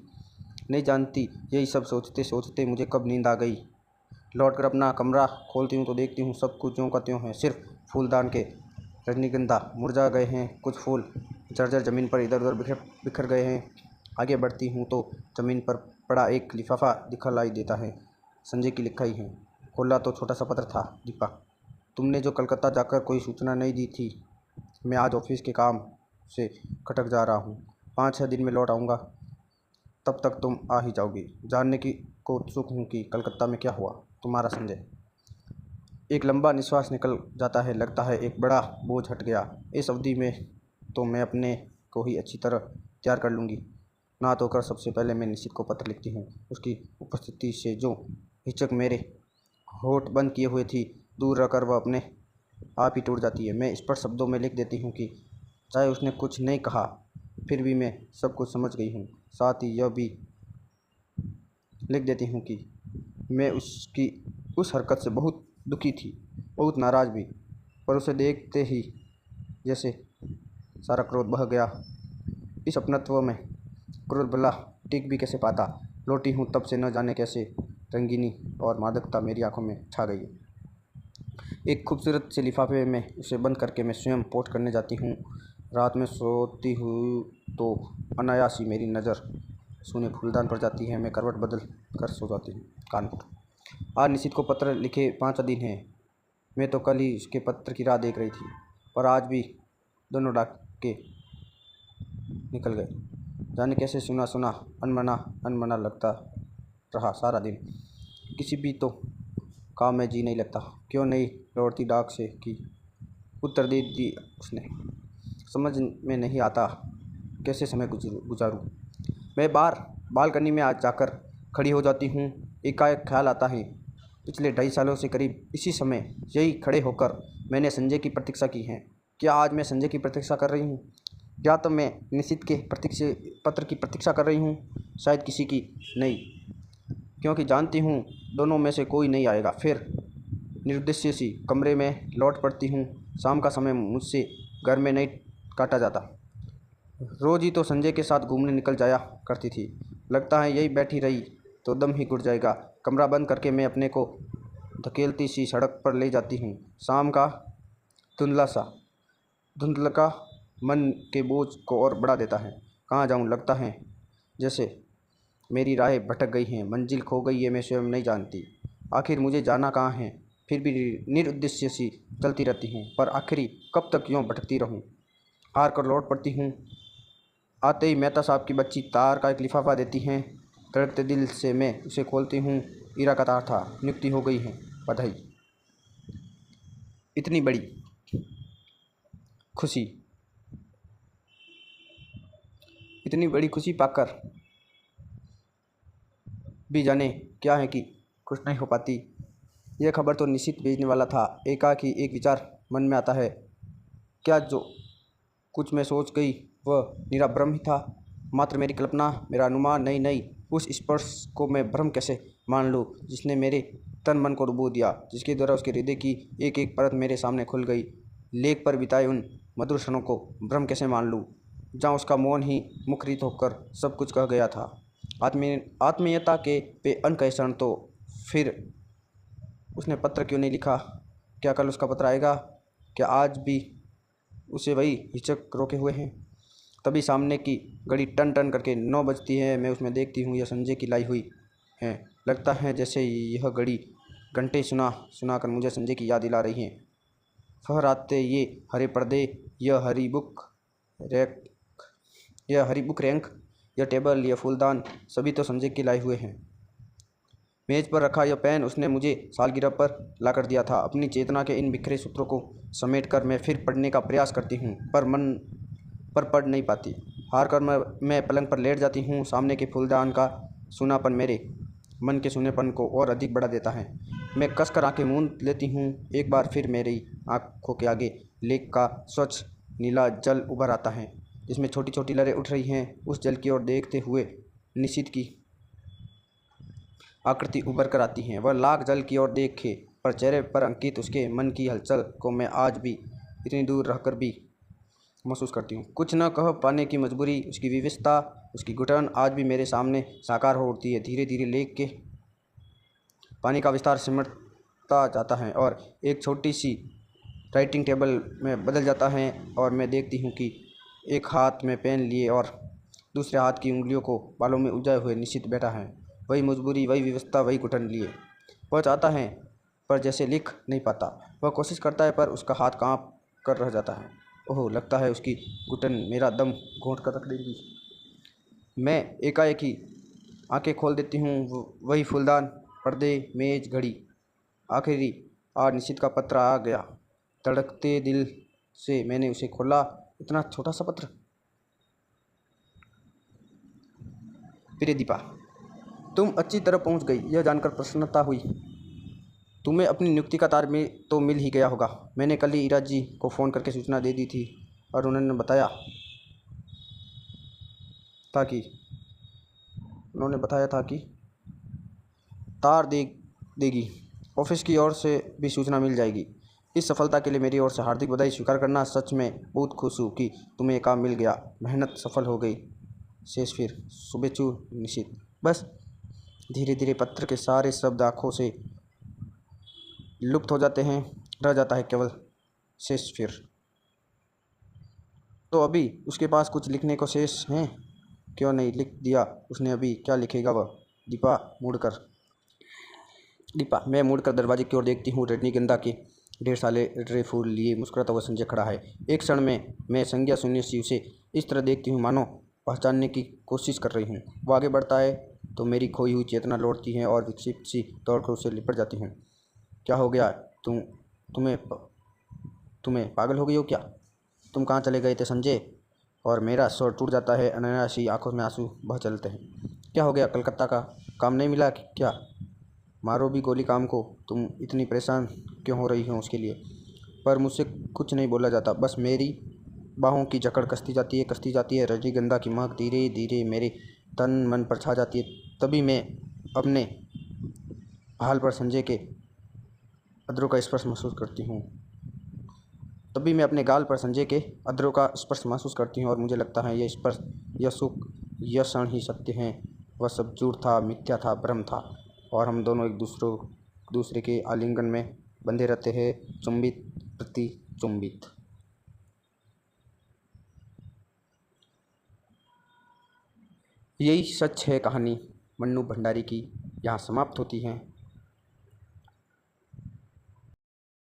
नहीं जानती, यही सब सोचते सोचते मुझे कब नींद आ गई। लौटकर अपना कमरा खोलती हूँ तो देखती हूँ सब कुछ ज्यों का त्यों है। सिर्फ फूलदान के रजनीगंधा मुरझा गए हैं, कुछ फूल जर्जर ज़मीन पर इधर उधर बिखर गए हैं। आगे बढ़ती हूँ तो ज़मीन पर पड़ा एक लिफाफा दिखलाई देता है। संजय की लिखाई है। खोला तो छोटा सा पत्र था। दीपा, तुमने जो कलकत्ता जाकर कोई सूचना नहीं दी थी, मैं आज ऑफिस के काम से खटक जा रहा हूँ। 5-6 दिन में लौट आऊँगा। तब तक तुम आ ही जाओगी। जानने की को उत्सुक हूँ कि कलकत्ता में क्या हुआ। तुम्हारा संजय। एक लंबा निश्वास निकल जाता है। लगता है एक बड़ा बोझ हट गया। इस अवधि में तो मैं अपने को ही अच्छी तरह तैयार कर लूँगी। ना तो कर सबसे पहले मैं निश्चित को पत्र लिखती हूँ। उसकी उपस्थिति से जो हिचक मेरे होठ बंद किए हुए थी, दूर रहकर वह अपने आप ही टूट जाती है। मैं स्पष्ट शब्दों में लिख देती हूँ कि चाहे उसने कुछ नहीं कहा, फिर भी मैं सब कुछ समझ गई हूँ। साथ ही यह भी लिख देती हूँ कि मैं उसकी उस हरकत से बहुत दुखी थी, बहुत नाराज़ भी, पर उसे देखते ही जैसे सारा क्रोध बह गया। इस अपनत्व में क्रोध भला टिक भी कैसे पाता। लौटी हूँ तब से न जाने कैसे रंगीनी और मादकता मेरी आंखों में छा गई। एक खूबसूरत से लिफाफे में उसे बंद करके मैं स्वयं पोस्ट करने जाती हूँ। रात में सोती हुई तो अनायास ही मेरी नज़र सूने फूलदान पर जाती है। मैं करवट बदल कर सो जाती हूँ। कानपुर। आज निश्चित को पत्र लिखे 5 दिन हैं। मैं तो कल ही उसके पत्र की राह देख रही थी, पर आज भी दोनों डाके निकल गए। जाने कैसे सुना सुना अनमना लगता रहा सारा दिन। किसी भी तो काम में जी नहीं लगता। क्यों नहीं लौटती डाक से कि उत्तर दे दी उसने। समझ में नहीं आता कैसे समय गुजारूं। मैं बाहर बालकनी में आज जाकर खड़ी हो जाती हूँ। एकाएक ख्याल आता है, पिछले 2.5 सालों से करीब इसी समय यही खड़े होकर मैंने संजय की प्रतीक्षा की है। क्या आज मैं संजय की प्रतीक्षा कर रही हूँ? या तो मैं निश्चित के पत्र की प्रतीक्षा कर रही हूँ? शायद किसी की नहीं, क्योंकि जानती हूँ दोनों में से कोई नहीं आएगा। फिर निरुद्देश्य सी कमरे में लौट पड़ती हूँ। शाम का समय मुझसे घर में नहीं काटा जाता। रोज़ ही तो संजय के साथ घूमने निकल जाया करती थी। लगता है यही बैठी रही तो दम ही घुट जाएगा। कमरा बंद करके मैं अपने को धकेलती सी सड़क पर ले जाती हूँ। शाम का धुंधला मन के बोझ को और बढ़ा देता है। कहाँ जाऊँ, लगता है जैसे मेरी राहें भटक गई हैं, मंजिल खो गई है, मैं स्वयं नहीं जानती आखिर मुझे जाना कहाँ है। फिर भी निरुद्देश्य सी चलती रहती हूँ, पर आखिरी कब तक यूँ भटकती रहूँ। हार कर लौट पड़ती हूँ। आते ही मेहता साहब की बच्ची तार का एक लिफाफा देती हैं। धड़कते दिल से मैं उसे खोलती हूँ। ईरा का तार था। नियुक्ति हो गई है, बधाई। इतनी बड़ी खुशी पाकर भी जाने क्या है कि खुश नहीं हो पाती। यह खबर तो निश्चित भेजने वाला था। एकाएक ही एक विचार मन में आता है, क्या जो कुछ मैं सोच गई वह निरा भ्रम ही था, मात्र मेरी कल्पना, मेरा अनुमान। नहीं, उस स्पर्श को मैं भ्रम कैसे मान लूँ जिसने मेरे तन मन को डुबो दिया, जिसके द्वारा उसके हृदय की एक एक परत मेरे सामने खुल गई। लेख पर बिताए उन मधुर क्षणों को भ्रम कैसे मान लूँ, जहाँ उसका मौन ही मुखरित होकर सब कुछ कह गया था। आत्मीयता के पे अनकहे क्षण। तो फिर उसने पत्र क्यों नहीं लिखा? क्या कल उसका पत्र आएगा? क्या आज भी उसे वही हिचक रोके हुए हैं? तभी सामने की घड़ी टन टन करके 9 बजती है। मैं उसमें देखती हूँ, यह संजय की लाई हुई है। लगता है जैसे यह घड़ी घंटे सुना कर मुझे संजय की याद दिला रही है। फहराते ये हरे पर्दे, यह हरी बुक रैंक, यह टेबल, यह फूलदान, सभी तो संजय के लाए हुए हैं। मेज पर रखा यह पेन उसने मुझे सालगिरह पर लाकर दिया था। अपनी चेतना के इन बिखरे सूत्रों को समेटकर मैं फिर पढ़ने का प्रयास करती हूँ, पर पढ़ नहीं पाती। हार कर मैं पलंग पर लेट जाती हूँ। सामने के फूलदान का सूनापन मेरे मन के सूनेपन को और अधिक बढ़ा देता है। मैं कसकर आंखें मूंद लेती हूँ। एक बार फिर मेरी आंखों के आगे लेक का स्वच्छ नीला जल उभर आता है, जिसमें छोटी छोटी लहरें उठ रही हैं। उस जल की ओर देखते हुए निशित की आकृति उभर कर आती है। वह लाख जल की ओर देखे, पर चेहरे पर अंकित उसके मन की हलचल को मैं आज भी इतनी दूर रहकर भी महसूस करती हूँ। कुछ न कह पाने की मजबूरी, उसकी विवशता, उसकी घुटन आज भी मेरे सामने साकार हो उठती है। धीरे धीरे लेक के पानी का विस्तार सिमटता जाता है और एक छोटी सी राइटिंग टेबल में बदल जाता है। और मैं देखती हूँ कि एक हाथ में पेन लिए और दूसरे हाथ की उंगलियों को बालों में उलझाए हुए निश्चित बैठा है। वही मजबूरी, वही व्यवस्था, वही घुटन लिए। वह चाहता है पर जैसे लिख नहीं पाता। वह कोशिश करता है पर उसका हाथ कांप कर रह जाता है। ओह, लगता है उसकी घुटन मेरा दम घोंट कर रख देगी। मैं एकाएक ही आंखें खोल देती हूँ। वही फूलदान, पर्दे, मेज, घड़ी। आखिरी आज निश्चित का पत्र आ गया। धड़कते दिल से मैंने उसे खोला। इतना छोटा सा पत्र। प्रिय दीपा, तुम अच्छी तरह पहुंच गई, यह जानकर प्रसन्नता हुई। तुम्हें अपनी नियुक्ति का तार में तो मिल ही गया होगा। मैंने कल ही ईरा जी को फ़ोन करके सूचना दे दी थी और उन्होंने बताया था कि तार देगी। ऑफिस की ओर से भी सूचना मिल जाएगी। इस सफलता के लिए मेरी ओर से हार्दिक बधाई स्वीकार करना। सच में बहुत खुश हूँ कि तुम्हें काम मिल गया। मेहनत सफल हो गई। शेष फिर शुभेच्छु निश्चित। बस धीरे धीरे पत्र के सारे शब्द आँखों से लुप्त हो जाते हैं। रह जाता है केवल शेष फिर। तो अभी उसके पास कुछ लिखने को शेष हैं। क्यों नहीं लिख दिया उसने? अभी क्या लिखेगा वह? मैं मुड़कर दरवाजे की ओर देखती हूँ। रजनीगंधा के ढेर सारे ड्रे फूल लिए मुस्कुराता हुआ संजय खड़ा है। एक क्षण में मैं संज्ञा शून्य सी उसे इस तरह देखती हूँ मानो पहचानने की कोशिश कर रही हूँ। वो आगे बढ़ता है तो मेरी खोई हुई चेतना लौटती है और विक्षिप्त सी दौड़कर उसे लिपट जाती हूँ। क्या हो गया? तुम्हें पागल हो गई हो क्या? तुम कहाँ चले गए थे संजय? और मेरा स्वर टूट जाता है। अनायासी आंखों में आंसू बह चलते हैं। क्या हो गया? कलकत्ता का काम नहीं मिला क्या? मारो भी गोली काम को। तुम इतनी परेशान क्यों हो रही हो उसके लिए? पर मुझसे कुछ नहीं बोला जाता। बस मेरी बाहों की जकड़ कसती जाती है। रजनीगंधा की महक धीरे धीरे मेरे तन मन पर छा जाती है। तभी मैं अपने हाल पर संजय के अधरों का स्पर्श महसूस करती हूँ। तभी मैं अपने गाल पर संजय के अधरों का स्पर्श महसूस करती हूँ और मुझे लगता है यह स्पर्श, यह सुख, यह क्षण ही सत्य है। वह सब झूठ था, मिथ्या था, भ्रम था और हम दोनों एक दूसरे के आलिंगन में बंधे रहते हैं, चुंबित प्रति चुंबित। यही सच है। कहानी मन्नू भंडारी की यहाँ समाप्त होती है।